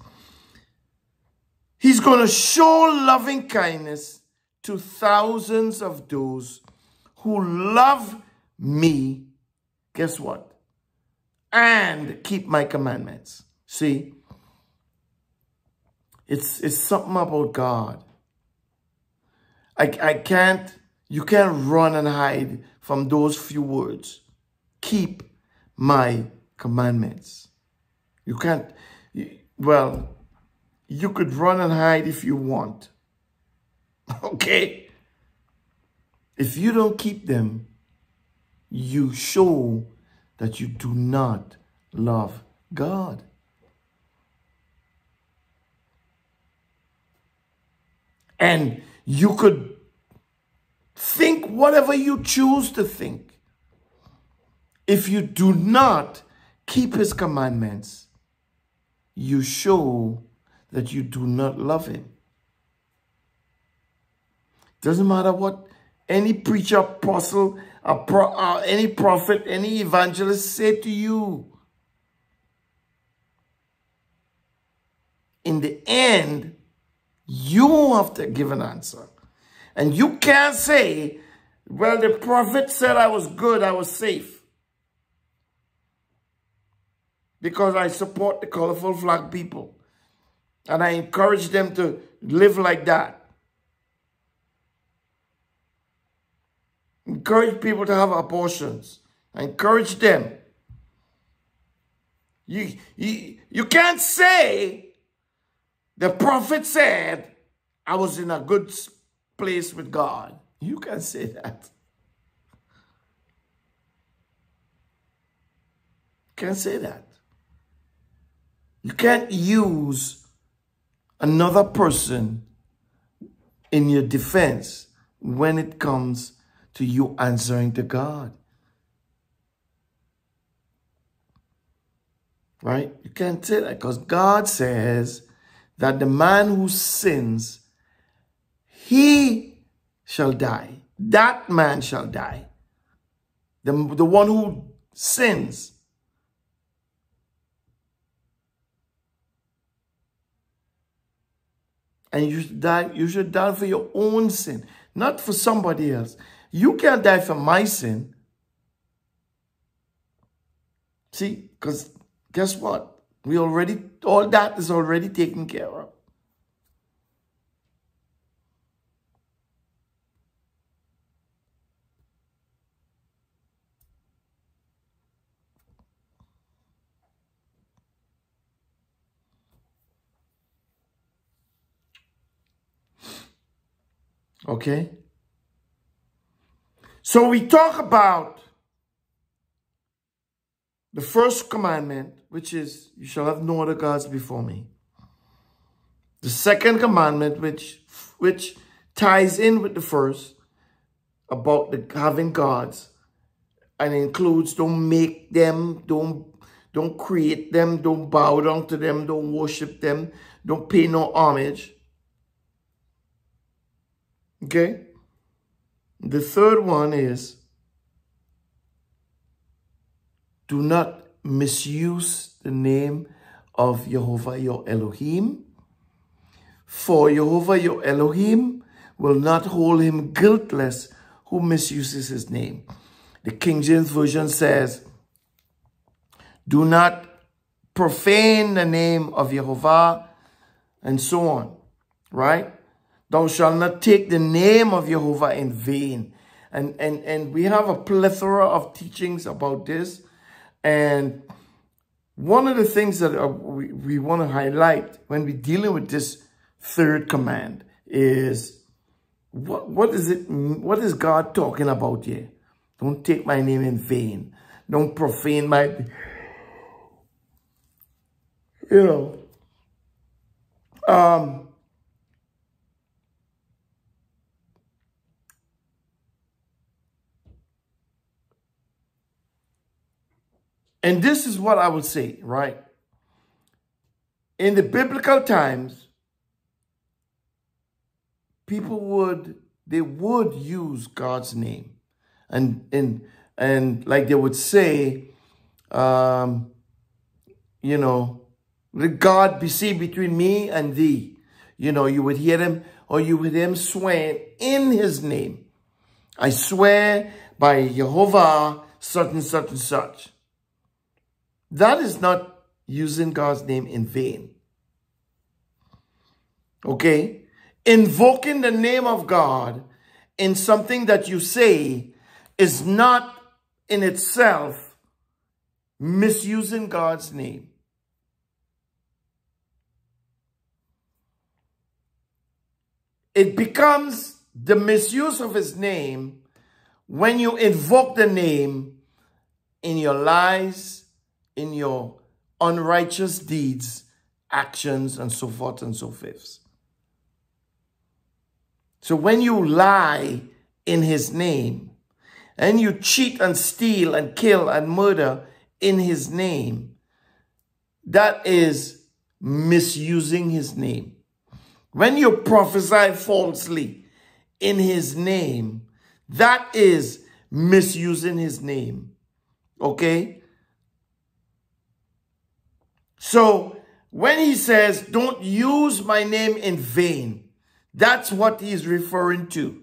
He's going to show loving kindness to thousands of those who love me, guess what? And keep my commandments. See? It's something about God. You can't run and hide from those few words. Keep my commandments. You can't, well, you could run and hide if you want. Okay? If you don't keep them, you show that you do not love God. And you could think whatever you choose to think. If you do not keep his commandments, you show that you do not love him. Doesn't matter what any preacher, apostle, any prophet, any evangelist say to you. In the end, you have to give an answer. And you can't say, well, the prophet said I was good, I was safe. Because I support the colorful flag people. And I encourage them to live like that. Encourage people to have abortions. I encourage them. You can't say the prophet said I was in a good place with God. You can't say that. You can't say that. You can't use another person in your defense when it comes to you answering to God. right? You can't say that because God says that the man who sins, he shall die. That man shall die. The one who sins. And you should die for your own sin, not for somebody else. You can't die for my sin. See, because guess what? All that is already taken care of. Okay? So we talk about the first commandment, which is, you shall have no other gods before me. The second commandment, which ties in with the first, about having gods, and includes don't make them, don't create them, don't bow down to them, don't worship them, don't pay no homage. Okay? The third one is, do not misuse the name of Jehovah your Elohim, for Jehovah your Elohim will not hold him guiltless who misuses his name. The King James Version says, do not profane the name of Jehovah, and so on, right? Thou shalt not take the name of Jehovah in vain. And we have a plethora of teachings about this. And one of the things that we want to highlight when we're dealing with this third command is, what is God talking about here? Don't take my name in vain. Don't profane my, and this is what I would say, right? In the biblical times, people would use God's name. And like they would say, let God be seen between me and thee. You would hear them, or you would hear him swear in his name. I swear by Jehovah, such and such and such. That is not using God's name in vain. Okay? Invoking the name of God in something that you say is not in itself misusing God's name. It becomes the misuse of his name when you invoke the name in your lies, in your unrighteous deeds, actions, and so forth and so forth. So when you lie in his name, and you cheat and steal and kill and murder in his name, that is misusing his name. When you prophesy falsely in his name, that is misusing his name. Okay? So when he says, don't use my name in vain, that's what he's referring to.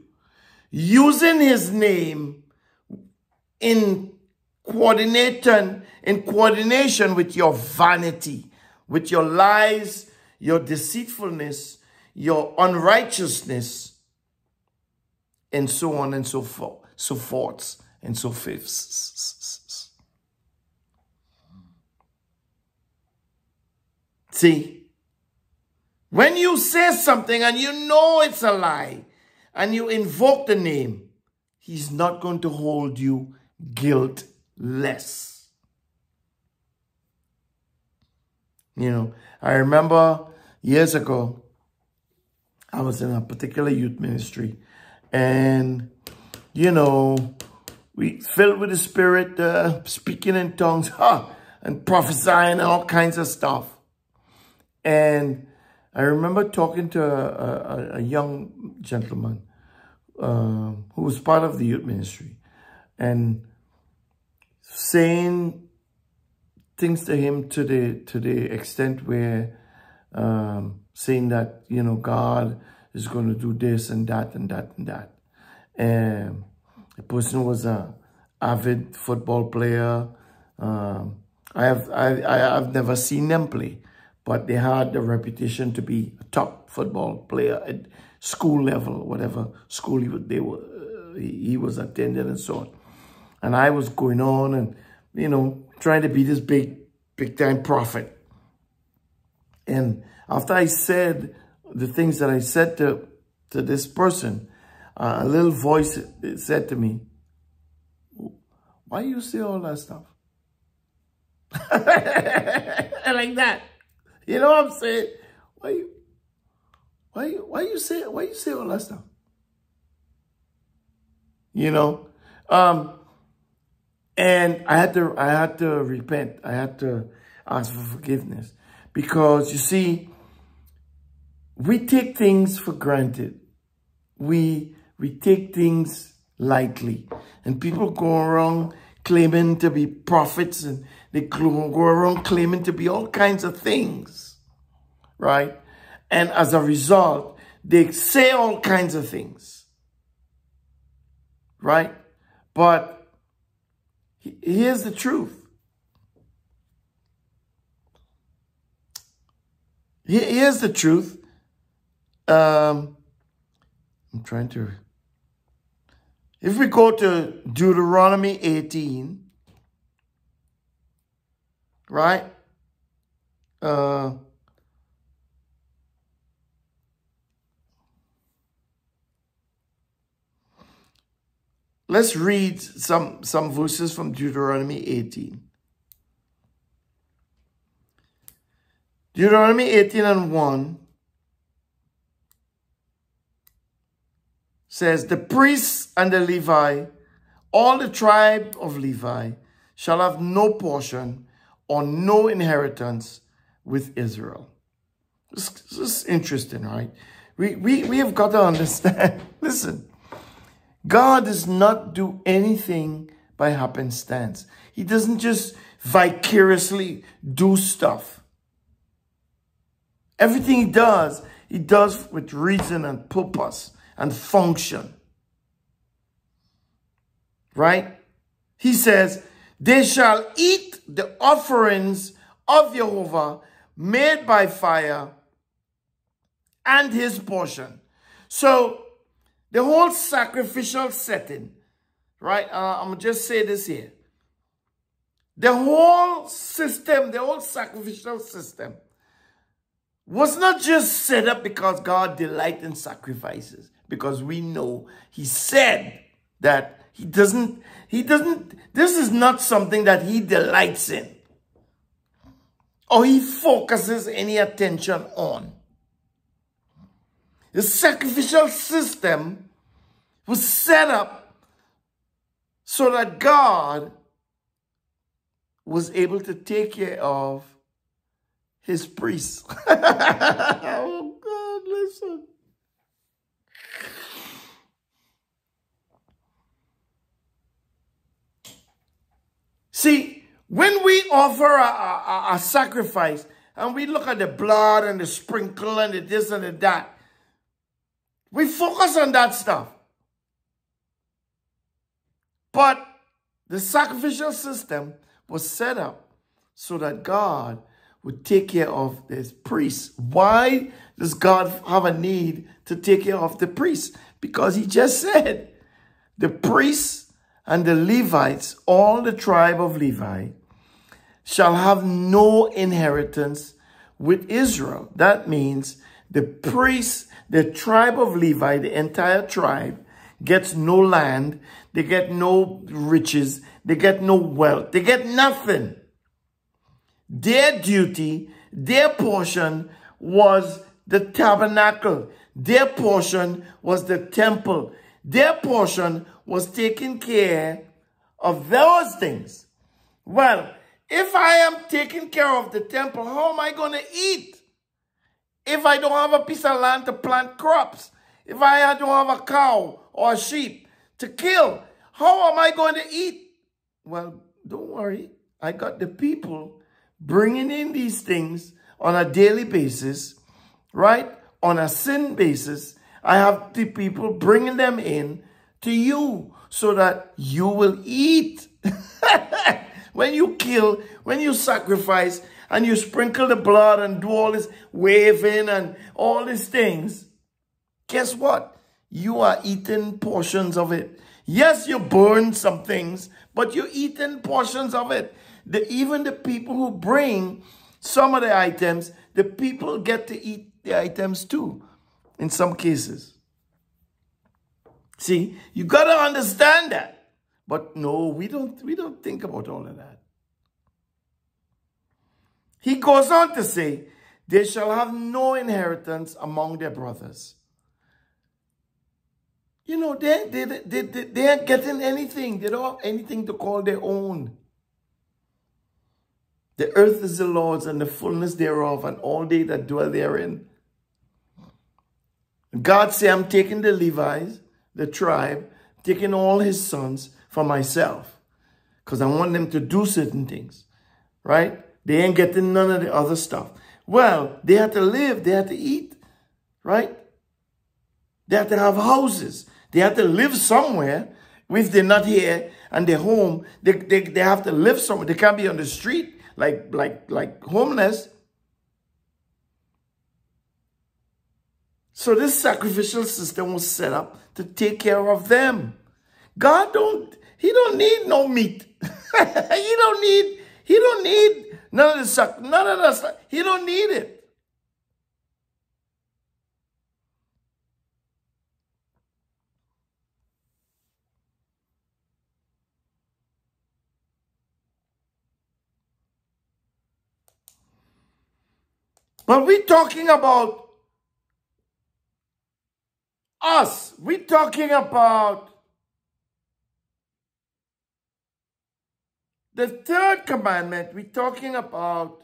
Using his name in coordination with your vanity, with your lies, your deceitfulness, your unrighteousness, and so on and so forth, and so forth. See, when you say something and you know it's a lie, and you invoke the name, he's not going to hold you guiltless. I remember years ago, I was in a particular youth ministry, and, we filled with the Spirit, speaking in tongues, and and prophesying and all kinds of stuff. And I remember talking to a young gentleman who was part of the youth ministry and saying things to him to the extent where saying that, you know, God is going to do this and that and that and that. And the person was a avid football player. I've never seen them play, but they had the reputation to be a top football player at school level, whatever school he was attending and so on. And I was going on and, you know, trying to be this big time prophet. And after I said the things that I said to this person, a little voice said to me, "Why you say all that stuff?" Like that. You know what I'm saying? Why you say all that stuff? You know? And I had to repent. I had to ask for forgiveness. Because you see, we take things for granted. We take things lightly. And people go around claiming to be prophets, and they go around claiming to be all kinds of things, right? And as a result, they say all kinds of things, right? But here's the truth. Here's the truth. I'm trying to... If we go to Deuteronomy 18, right? Let's read some verses from Deuteronomy 18. Deuteronomy 18 and 1 says, "The priests and the Levi, all the tribe of Levi, shall have no portion or no inheritance with Israel." This is interesting, right? We have got to understand. Listen, God does not do anything by happenstance. He doesn't just vicariously do stuff. Everything he does with reason and purpose and function. Right? He says, "They shall eat the offerings of Jehovah made by fire and his portion." So the whole sacrificial setting, right? I'm going to just say this here. The whole system, the whole sacrificial system was not just set up because God delights in sacrifices. Because we know he said that he doesn't, this is not something that he delights in. Or he focuses any attention on. The sacrificial system was set up so that God was able to take care of his priests. Oh God, listen. See, when we offer a sacrifice and we look at the blood and the sprinkle and the this and the that, we focus on that stuff. But the sacrificial system was set up so that God would take care of his priests. Why does God have a need to take care of the priests? Because he just said the priests and the Levites, all the tribe of Levi, shall have no inheritance with Israel. That means the priests, the tribe of Levi, the entire tribe, gets no land, they get no riches, they get no wealth, they get nothing. Their duty, their portion was the tabernacle. Their portion was the temple. Their portion was taking care of those things. Well, If I am taking care of the temple, how am I going to eat? If I don't have a piece of land to plant crops, if I don't have a cow or a sheep to kill, how am I going to eat? Well, don't worry. I got the people bringing in these things on a daily basis, right? On a sin basis. I have the people bringing them in to you so that you will eat. When you kill, when you sacrifice, and you sprinkle the blood and do all this waving and all these things, guess what? You are eating portions of it. Yes, you burn some things, but you're eating portions of it. Even the people who bring some of the items, the people get to eat the items too, in some cases. See, you got to understand that. But no, we don't think about all of that. He goes on to say, they shall have no inheritance among their brothers. You know, they ain't getting anything. They don't have anything to call their own. The earth is the Lord's and the fullness thereof, and all they that dwell therein. God said, I'm taking the Levites, the tribe, taking all his sons for myself. Because I want them to do certain things. Right? They ain't getting none of the other stuff. Well, they had to live. They had to eat. Right? They had to have houses. They had to live somewhere. If they're not here and they're home, they have to live somewhere. They can't be on the street like homeless. So this sacrificial system was set up to take care of them. God he don't need no meat. He don't need none of the stuff. He don't need it. But we're talking about us. We're talking about the third commandment. We're talking about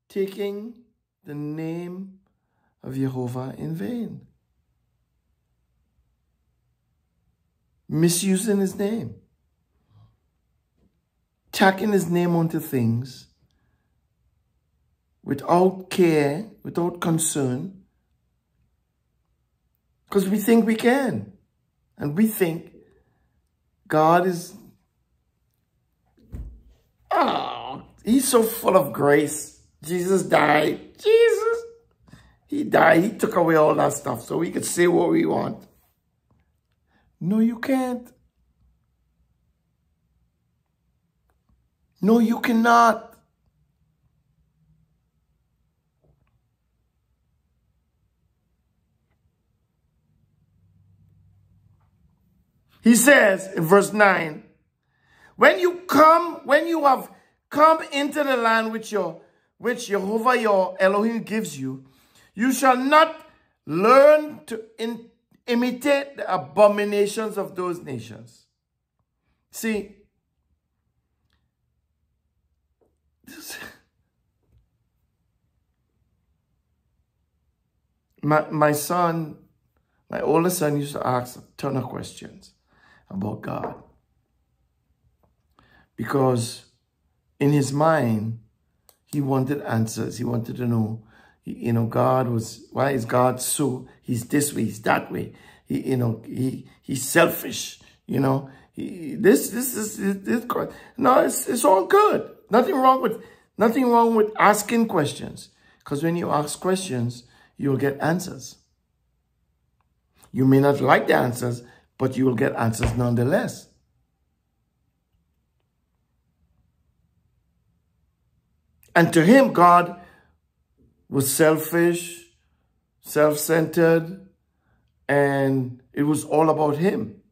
taking the name of Jehovah in vain. Misusing his name. Tacking his name onto things without care, without concern, because we think we can. And we think God is, he's so full of grace. Jesus died. He died. He took away all that stuff so we could say what we want. No, you can't. No, you cannot. He says in verse 9, when you have come into the land which Jehovah your Elohim gives you, you shall not learn to imitate the abominations of those nations. See, my son, my oldest son used to ask a ton of questions about God. Because in his mind, he wanted answers. He wanted to know, why is God so, he's this way, he's that way. He's selfish, this is God. No, it's all good. Nothing wrong with asking questions. Because when you ask questions, you'll get answers. You may not like the answers, but you will get answers nonetheless. And to him, God was selfish, self-centered, and it was all about him.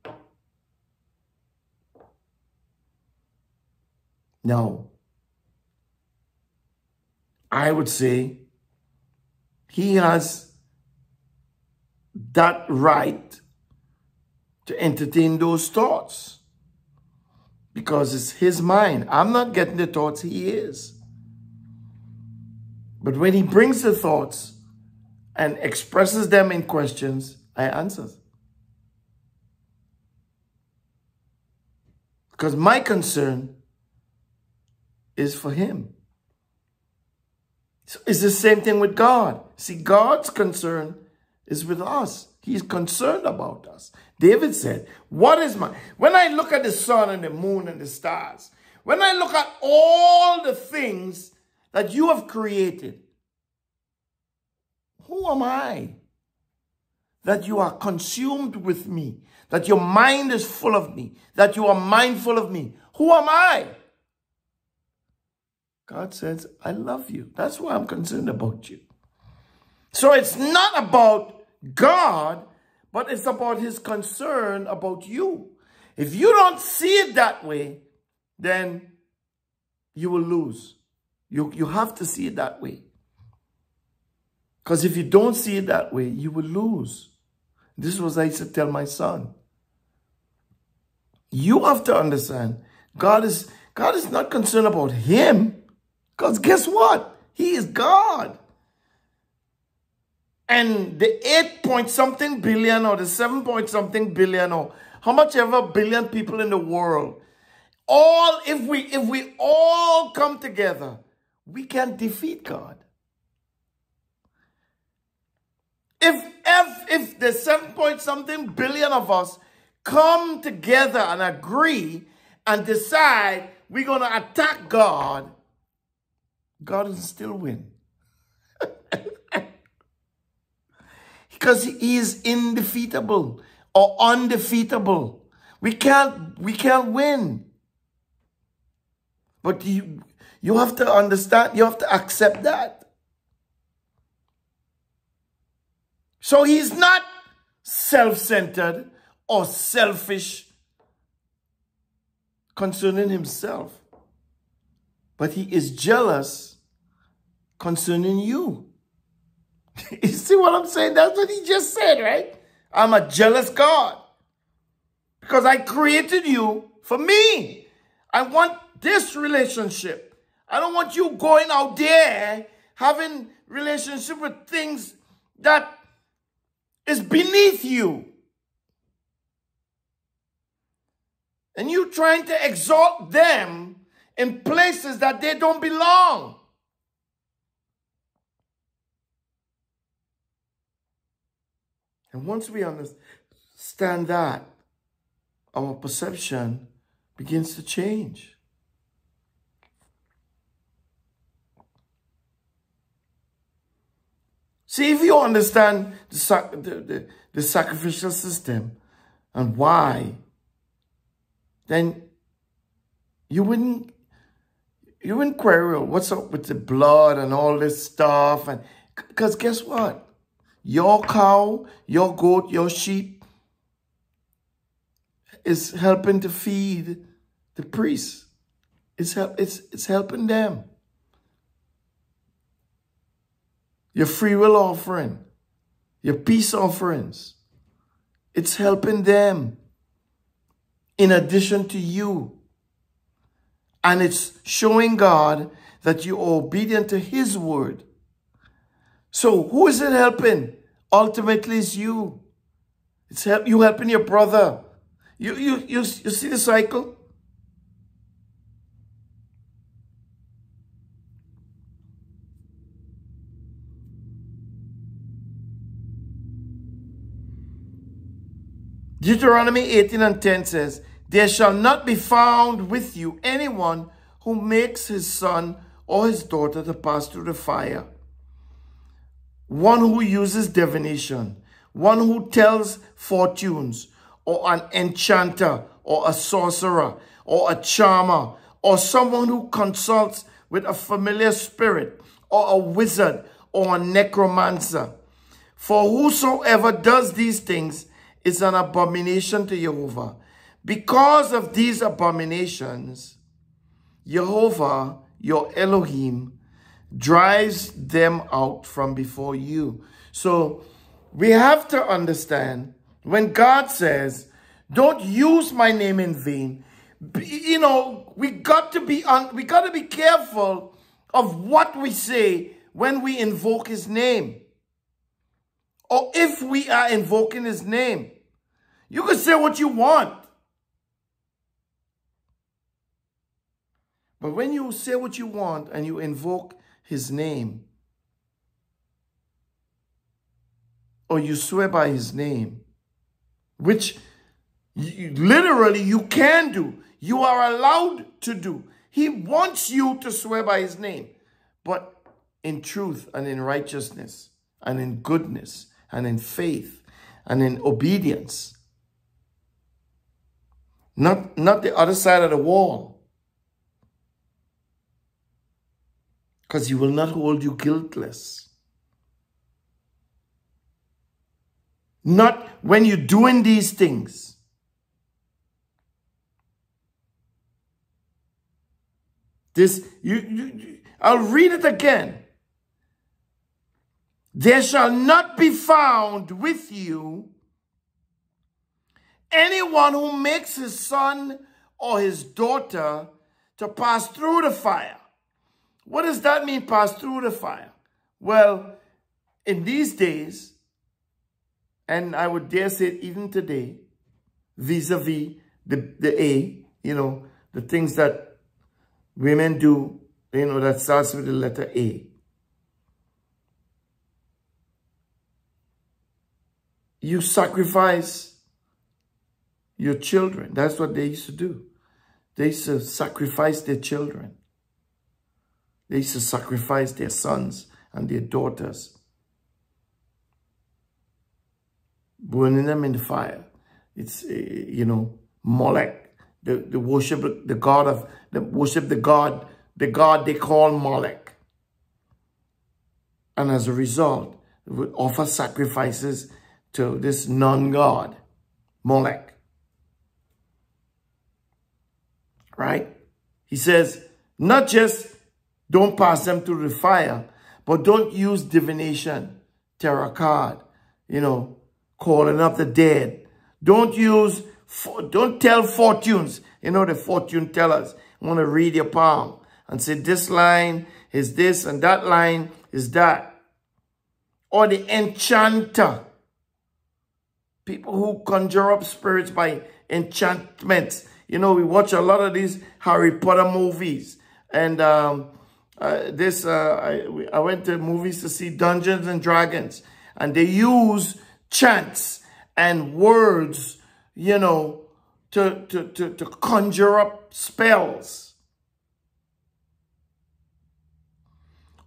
Now, I would say he has that right to entertain those thoughts. because it's his mind. I'm not getting the thoughts, he is. But when he brings the thoughts and expresses them in questions, I answer. Because my concern is for him. So it's the same thing with God. See, God's concern is with us. He's concerned about us. David said, what is my... When I look at the sun and the moon and the stars, when I look at all the things that you have created, who am I that you are consumed with me, that your mind is full of me, that you are mindful of me? Who am I? God says, I love you. That's why I'm concerned about you. So it's not about God, but it's about his concern about you. If you don't see it that way, then you will lose. You have to see it that way. Because if you don't see it that way, you will lose. This was I used to tell my son. You have to understand, God is not concerned about him. Because guess what? He is God. And the 8 point something billion or the 7 point something billion or how much ever billion people in the world, if we all come together, we can defeat God. If the 7 point something billion of us come together and agree and decide we're going to attack God, God will still win. Because he is indefeatable or undefeatable. We can't win. But you have to understand, you have to accept that. So he's not self-centered or selfish concerning himself. But he is jealous concerning you. You see what I'm saying? That's what he just said, right? I'm a jealous God. Because I created you for me. I want this relationship. I don't want you going out there having relationship with things that is beneath you. And you trying to exalt them in places that they don't belong. And once we understand that, our perception begins to change. See, if you understand the sacrificial system and why, then you wouldn't query what's up with the blood and all this stuff. And because guess what? Your cow, your goat, your sheep is helping to feed the priests. It's helping them. Your free will offering, your peace offerings, it's helping them in addition to you. And it's showing God that you are obedient to his word. So who is it helping? Ultimately, it's you. It's you helping your brother. You see the cycle? Deuteronomy 18:10 says, there shall not be found with you anyone who makes his son or his daughter to pass through the fire. One who uses divination, one who tells fortunes, or an enchanter, or a sorcerer, or a charmer, or someone who consults with a familiar spirit, or a wizard, or a necromancer. For whosoever does these things is an abomination to Jehovah. Because of these abominations, Jehovah, your Elohim, drives them out from before you. So we have to understand when God says, don't use my name in vain, You know, we got to be careful of what we say when we invoke his name. Or if we are invoking his name. You can say what you want. But when you say what you want and you invoke his name, or you swear by his name, which literally you can do, you are allowed to do. He wants you to swear by his name, but in truth and in righteousness and in goodness and in faith and in obedience. Not the other side of the wall. Because he will not hold you guiltless. Not when you're doing these things. I'll read it again. There shall not be found with you anyone who makes his son or his daughter to pass through the fire. What does that mean, pass through the fire? Well, in these days, and I would dare say even today, vis-a-vis the A, you know, the things that women do, you know, that starts with the letter A. You sacrifice your children. That's what they used to do. They used to sacrifice their children. They used to sacrifice their sons and their daughters, burning them in the fire. It's, you know, Molech, the worship, the god they call Molech. And as a result, they would offer sacrifices to this non-god, Molech. Right? He says, not just don't pass them through the fire, but don't use divination, tarot card, you know, calling up the dead. Don't tell fortunes. You know, the fortune tellers want to read your palm and say this line is this and that line is that. Or the enchanter. People who conjure up spirits by enchantments. You know, we watch a lot of these Harry Potter movies. And I went to movies to see Dungeons and Dragons. And they use chants and words, you know, to conjure up spells.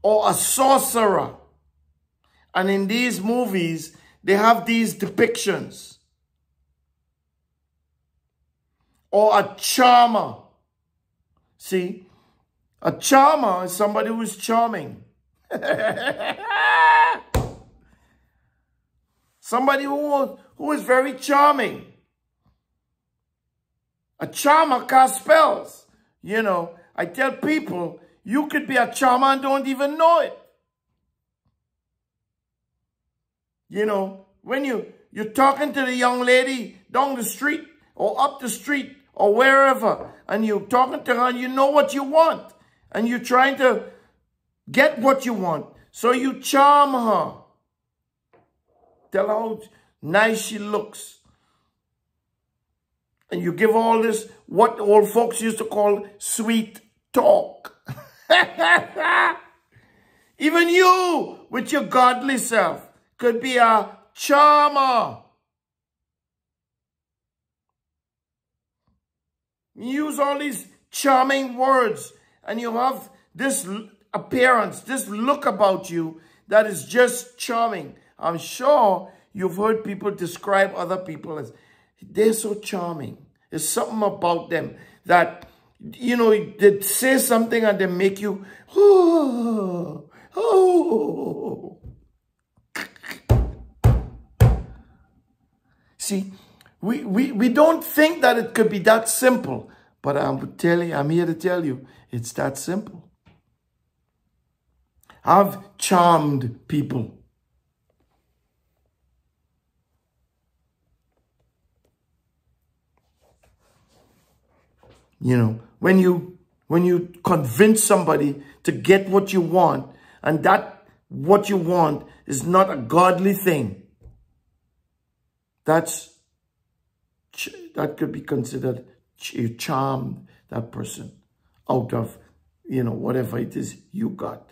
Or a sorcerer. And in these movies, they have these depictions. Or a charmer. See, a charmer is somebody who is charming. Somebody who is very charming. A charmer casts spells. You know, I tell people, you could be a charmer and don't even know it. You know, when you're talking to the young lady down the street or up the street or wherever, and you're talking to her and you know what you want, and you're trying to get what you want, so you charm her. Tell her how nice she looks. And you give all this, what old folks used to call sweet talk. Even you, with your godly self, could be a charmer. You use all these charming words and you have this appearance, this look about you that is just charming. I'm sure you've heard people describe other people as, they're so charming. There's something about them that, you know, they say something and they make you, oh, oh. See, we don't think that it could be that simple, but I'm here to tell you, it's that simple. I've charmed people. You know, when you convince somebody to get what you want, and that what you want is not a godly thing, that could be considered you charmed that person out of, you know, whatever it is you got.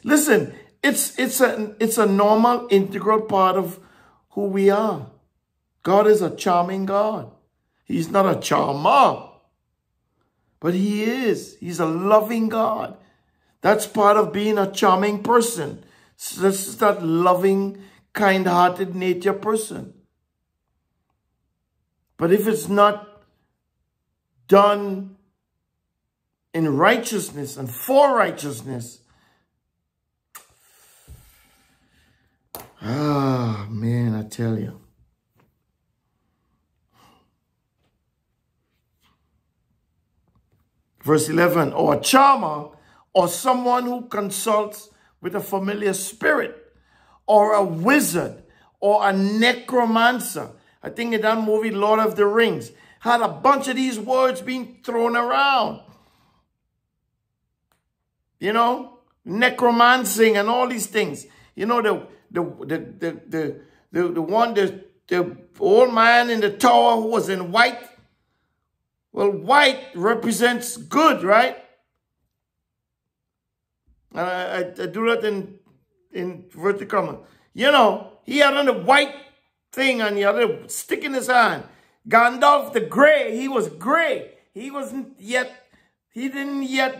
Listen, it's a normal, integral part of who we are. God is a charming God. He's not a charmer, but he is. He's a loving God. That's part of being a charming person. So that's that loving, kind-hearted nature person. But if it's not done in righteousness and for righteousness, man, I tell you. Verse 11, or a charmer, or someone who consults with a familiar spirit, or a wizard, or a necromancer. I think in that movie, Lord of the Rings, had a bunch of these words being thrown around. You know, necromancing and all these things. You know, the old man in the tower who was in white. Well, white represents good, right? And I do that in vertical. You know, he had on the white thing and he had a stick in his hand. Gandalf the Grey, he was gray. He didn't yet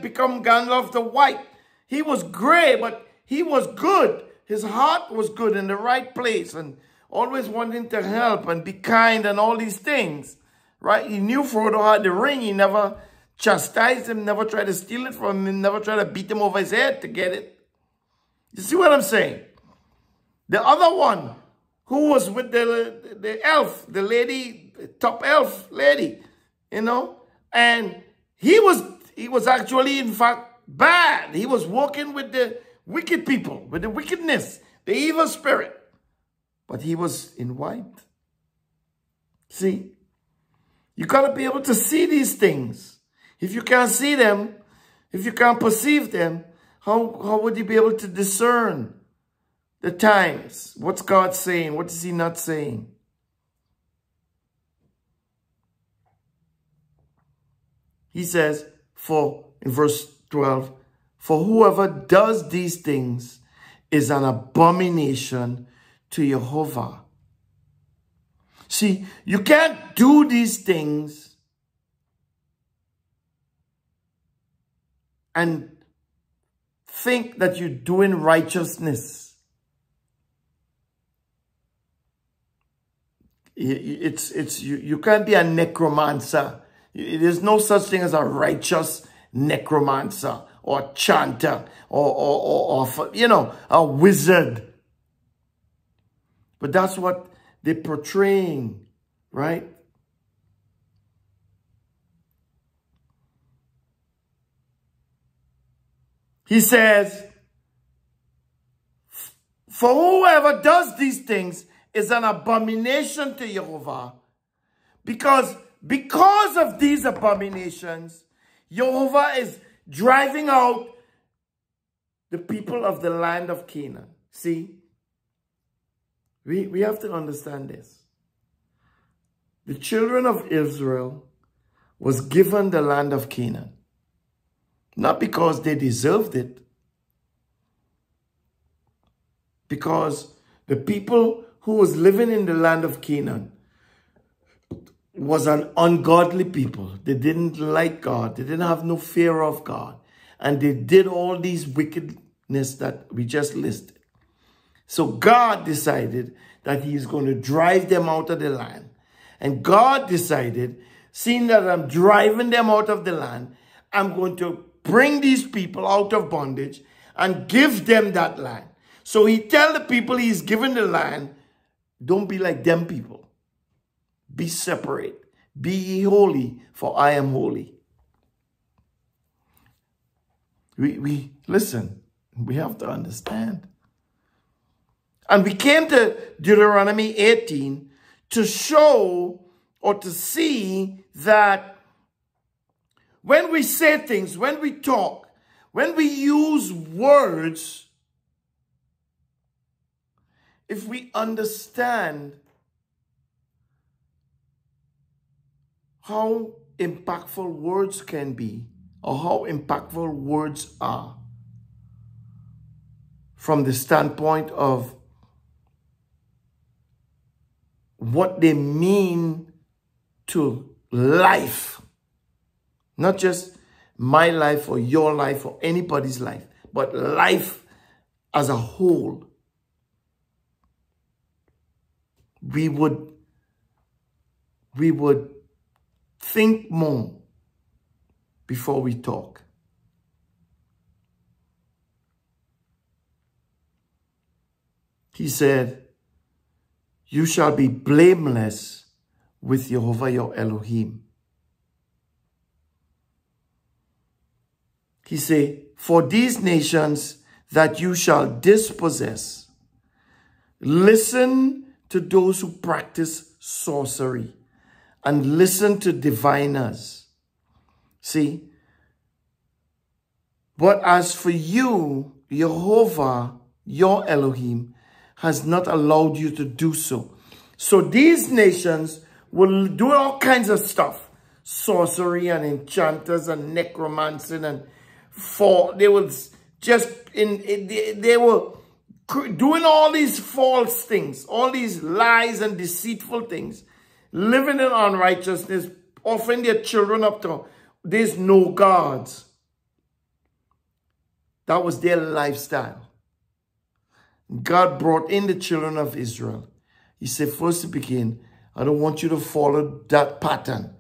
become Gandalf the White. He was gray, but he was good. His heart was good in the right place and always wanting to help and be kind and all these things, right? He knew Frodo had the ring. He never chastised him, never tried to steal it from him, never tried to beat him over his head to get it. You see what I'm saying? The other one who was with the elf, the lady, top elf lady, you know, and he was actually, in fact, bad. He was working with the wicked people, with the wickedness, the evil spirit. But he was in white. See, you got to be able to see these things. If you can't see them, if you can't perceive them, how would you be able to discern the times? What's God saying? What is he not saying? He says, in verse 12, for whoever does these things is an abomination to Jehovah. See, you can't do these things and think that you're doing righteousness. You can't be a necromancer. There's no such thing as a righteous necromancer or chanter or you know, a wizard. But that's what they're portraying, right? He says, for whoever does these things is an abomination to Jehovah, because of these abominations, Jehovah is driving out the people of the land of Canaan. See, we have to understand this. The children of Israel was given the land of Canaan, not because they deserved it, because the people who was living in the land of Canaan was an ungodly people. They didn't like God. They didn't have no fear of God. And they did all these wickedness that we just listed. So God decided that he's going to drive them out of the land. And God decided, seeing that I'm driving them out of the land, I'm going to bring these people out of bondage and give them that land. So he tell the people he's given the land, don't be like them people. Be separate. Be ye holy, for I am holy. Listen, we have to understand. And we came to Deuteronomy 18 to show or to see that when we say things, when we talk, when we use words, if we understand how impactful words can be, or how impactful words are, from the standpoint of what they mean to life, not just my life or your life or anybody's life, but life as a whole, we would think more before we talk. He said, you shall be blameless with Jehovah your Elohim. He said, for these nations that you shall dispossess, listen to those who practice sorcery and listen to diviners. See? But as for you, Jehovah, your Elohim, has not allowed you to do so. So these nations will do all kinds of stuff. Sorcery and enchanters and necromancy and they were just they were doing all these false things, all these lies and deceitful things, living in unrighteousness, offering their children up to there's no gods. That was their lifestyle. God brought in the children of Israel. He said, first to begin, I don't want you to follow that pattern.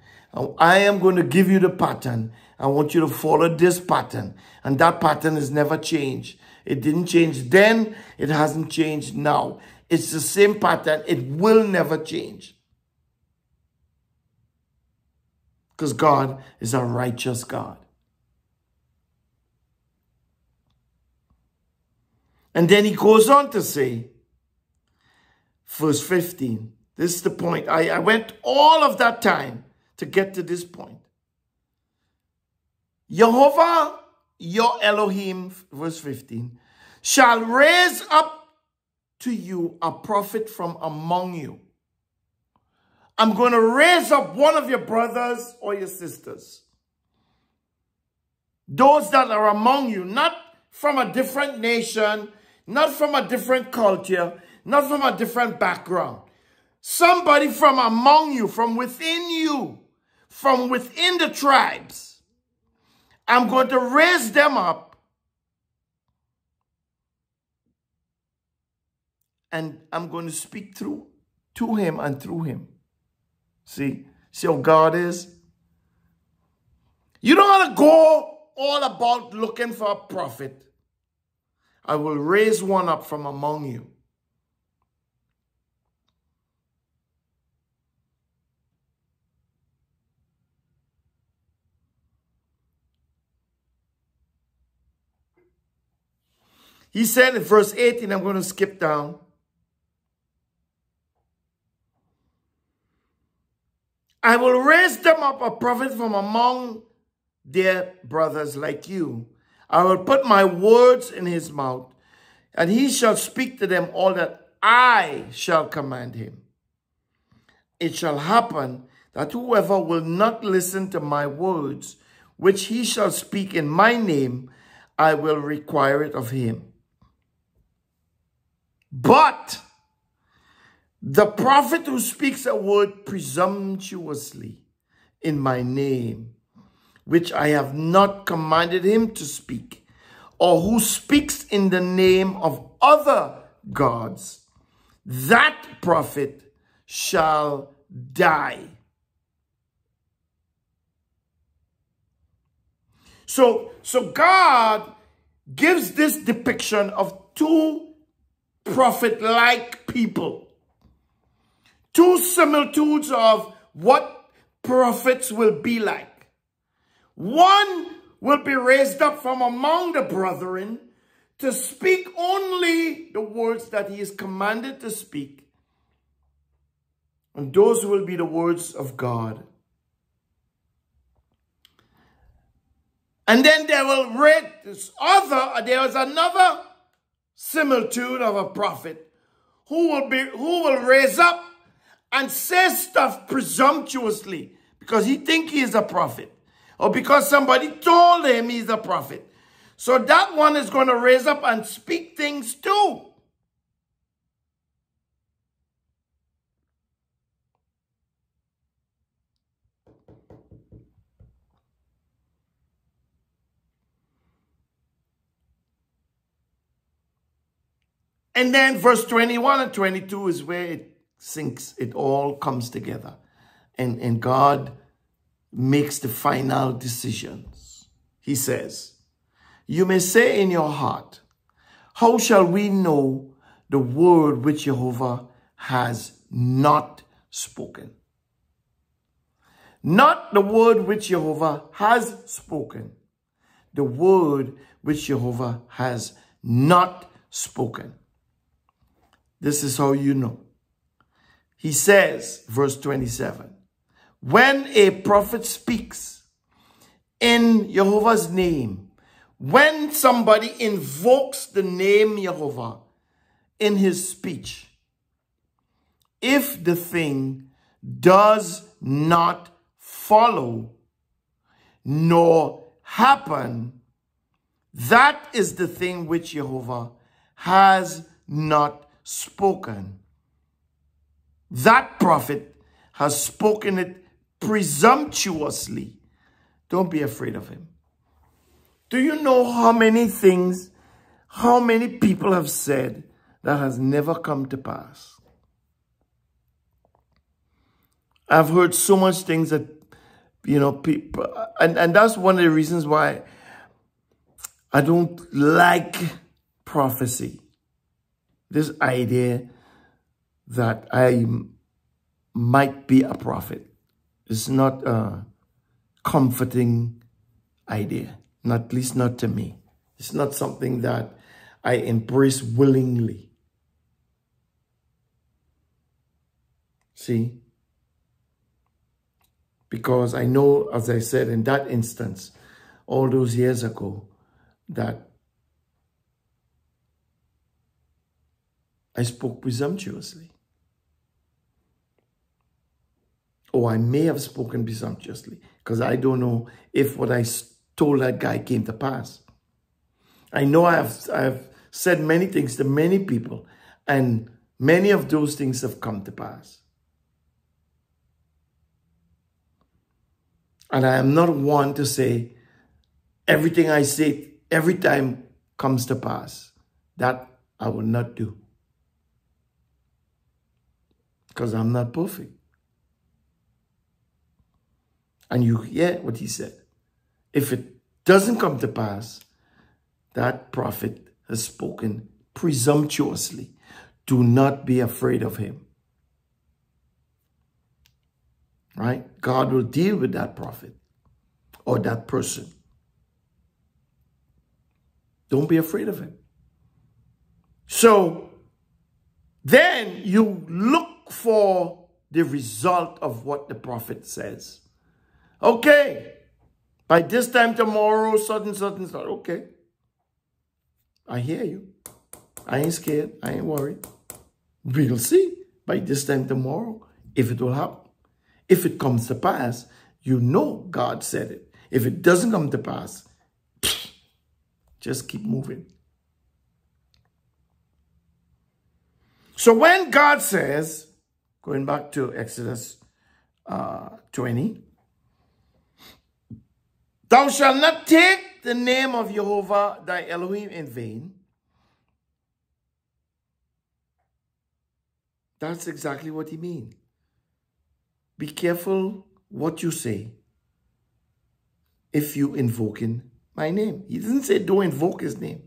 I am going to give you the pattern. I want you to follow this pattern. And that pattern has never changed. It didn't change then. It hasn't changed now. It's the same pattern. It will never change. Because God is a righteous God. And then he goes on to say, verse 15, this is the point. I went all of that time to get to this point. Jehovah, your Elohim, verse 15, shall raise up to you a prophet from among you. I'm going to raise up one of your brothers or your sisters. Those that are among you, not from a different nation, not from a different culture, not from a different background. Somebody from among you, from within the tribes. I'm going to raise them up. And I'm going to speak to him and through him. See how God is? You don't want to go all about looking for a prophet. I will raise one up from among you. He said in verse 18, I'm going to skip down. I will raise them up a prophet from among their brothers like you. I will put my words in his mouth, and he shall speak to them all that I shall command him. It shall happen that whoever will not listen to my words, which he shall speak in my name, I will require it of him. But the prophet who speaks a word presumptuously in my name, which I have not commanded him to speak, or who speaks in the name of other gods, that prophet shall die. So God gives this depiction of two prophet-like people. Two similitudes of what prophets will be like. One will be raised up from among the brethren to speak only the words that he is commanded to speak. And those will be the words of God. And then they will read there is another similitude of a prophet who will raise up and say stuff presumptuously because he thinks he is a prophet, or because somebody told him he's a prophet. So that one is going to raise up and speak things too. And then verse 21 and 22 is where it sinks. It all comes together. And God makes the final decisions. He says, you may say in your heart, how shall we know the word which Jehovah has not spoken? Not the word which Jehovah has spoken. The word which Jehovah has not spoken. This is how you know. He says, verse 27, when a prophet speaks in Jehovah's name, when somebody invokes the name Jehovah in his speech, if the thing does not follow nor happen, that is the thing which Jehovah has not spoken. That prophet has spoken it presumptuously. Don't be afraid of him. Do you know how many things, how many people have said that has never come to pass? I've heard so much things that, people, and that's one of the reasons why I don't like prophecy. This idea that I might be a prophet is not a comforting idea, at least not to me. It's not something that I embrace willingly. See? Because I know, as I said, in that instance, all those years ago, that I spoke presumptuously. Or I may have spoken presumptuously, because I don't know if what I told that guy came to pass. I know I have said many things to many people, and many of those things have come to pass. And I am not one to say everything I say every time comes to pass. That I will not do. Because I'm not perfect. And you hear what he said. If it doesn't come to pass, that prophet has spoken presumptuously. Do not be afraid of him. Right? God will deal with that prophet or that person. Don't be afraid of him. So then you look for the result of what the prophet says. Okay, by this time tomorrow, such and such. Okay, I hear you. I ain't scared. I ain't worried. We'll see by this time tomorrow if it will happen. If it comes to pass, you know God said it. If it doesn't come to pass, just keep moving. So when God says, going back to Exodus 20, thou shalt not take the name of Jehovah thy Elohim in vain. That's exactly what he means. Be careful what you say if you invoking my name. He didn't say don't invoke his name.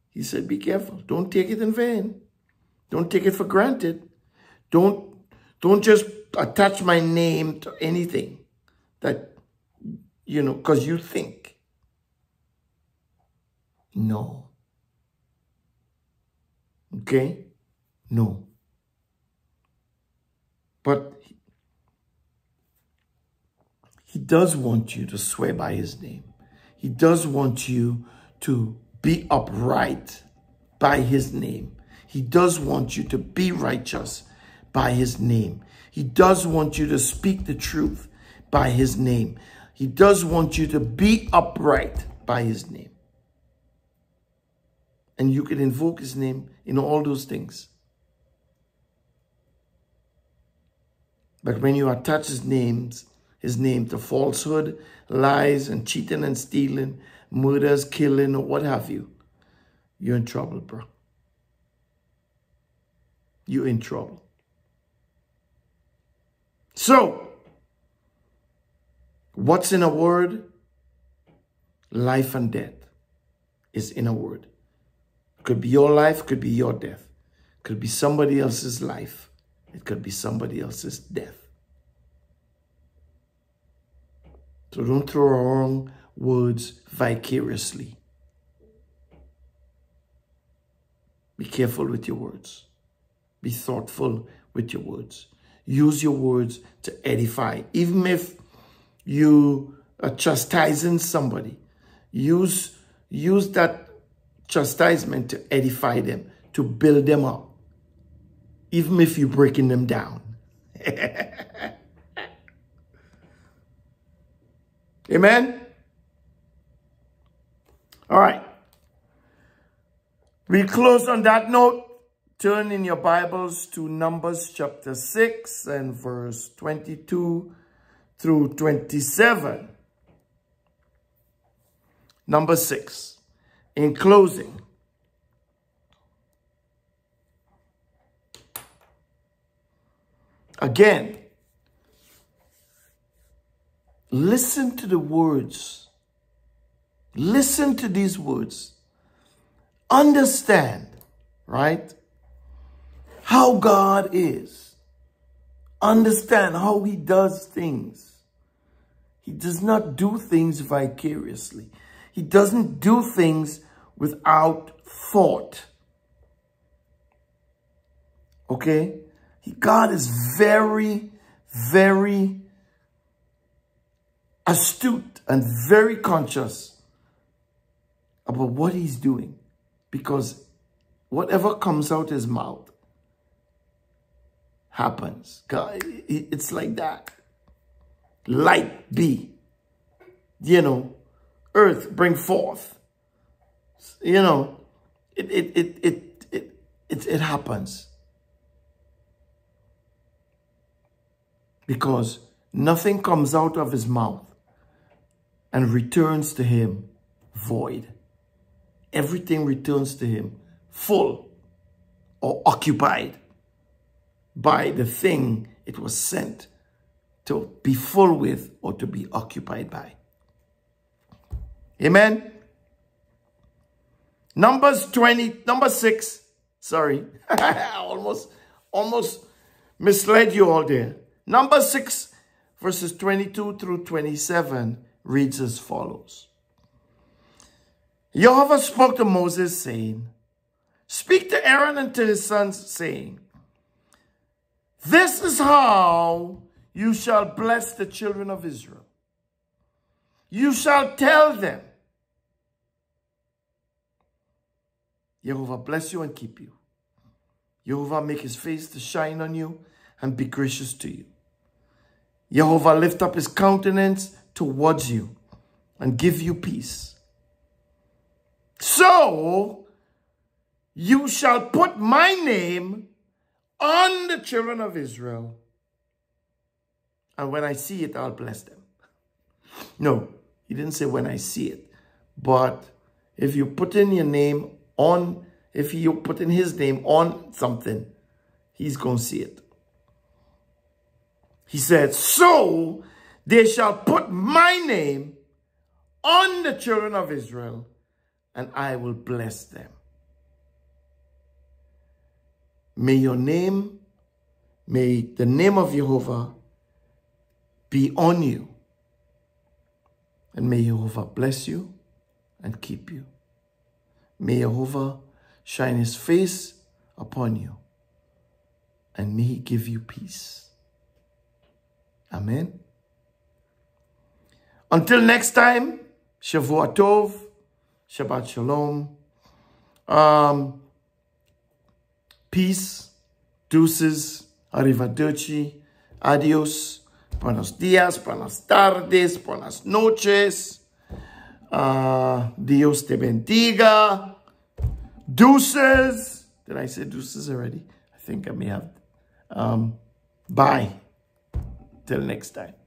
He said be careful. Don't take it in vain. Don't take it for granted. Don't just attach my name to anything that, because you think. No. Okay? No. But he does want you to swear by his name. He does want you to be upright by his name. He does want you to be righteous by his name. He does want you to speak the truth by his name. He does want you to be upright by his name. And you can invoke his name in all those things. But when you attach his name to falsehood, lies, and cheating and stealing, murders, killing, or what have you, you're in trouble, bro. You're in trouble. So, what's in a word? Life and death is in a word. Could be your life, could be your death. Could be somebody else's life. It could be somebody else's death. So don't throw around words vicariously. Be careful with your words. Be thoughtful with your words. Use your words to edify. Even if you are chastising somebody, use that chastisement to edify them, to build them up. Even if you're breaking them down. Amen? All right. We close on that note. Turn in your Bibles to Numbers chapter 6 and verse 22 through 27. Number 6. In closing, again, listen to the words. Listen to these words. Understand, right, how God is. Understand how he does things. He does not do things vicariously. He doesn't do things without thought. Okay? God is very, very astute and very conscious about what he's doing. Because whatever comes out his mouth happens. God, it's like that. Light be. You know, earth bring forth. You know, it happens. Because nothing comes out of his mouth and returns to him void. Everything returns to him full or occupied by the thing it was sent to be full with or to be occupied by. Amen. Number 6. Sorry. almost misled you all there. Number 6, verses 22 through 27 reads as follows. Yeshua spoke to Moses, saying, speak to Aaron and to his sons, saying, this is how you shall bless the children of Israel. You shall tell them, Yeshua bless you and keep you. Yeshua make his face to shine on you and be gracious to you. Yeshua lift up his countenance towards you and give you peace. So you shall put my name on the children of Israel, and when I see it, I'll bless them. No, he didn't say when I see it. But if you put in your name on, if you put in his name on something, he's going to see it. He said, so they shall put my name on the children of Israel, and I will bless them. May your name, may the name of Yeshua be on you. And may Yeshua bless you and keep you. May Yeshua shine his face upon you. And may he give you peace. Amen. Until next time, Shavua Tov, Shabbat Shalom. Peace, deuces, arrivederci, adios, buenos días, buenas tardes, buenas noches. Dios te bendiga. Deuces. Did I say deuces already? I think I may have. Bye. Till next time.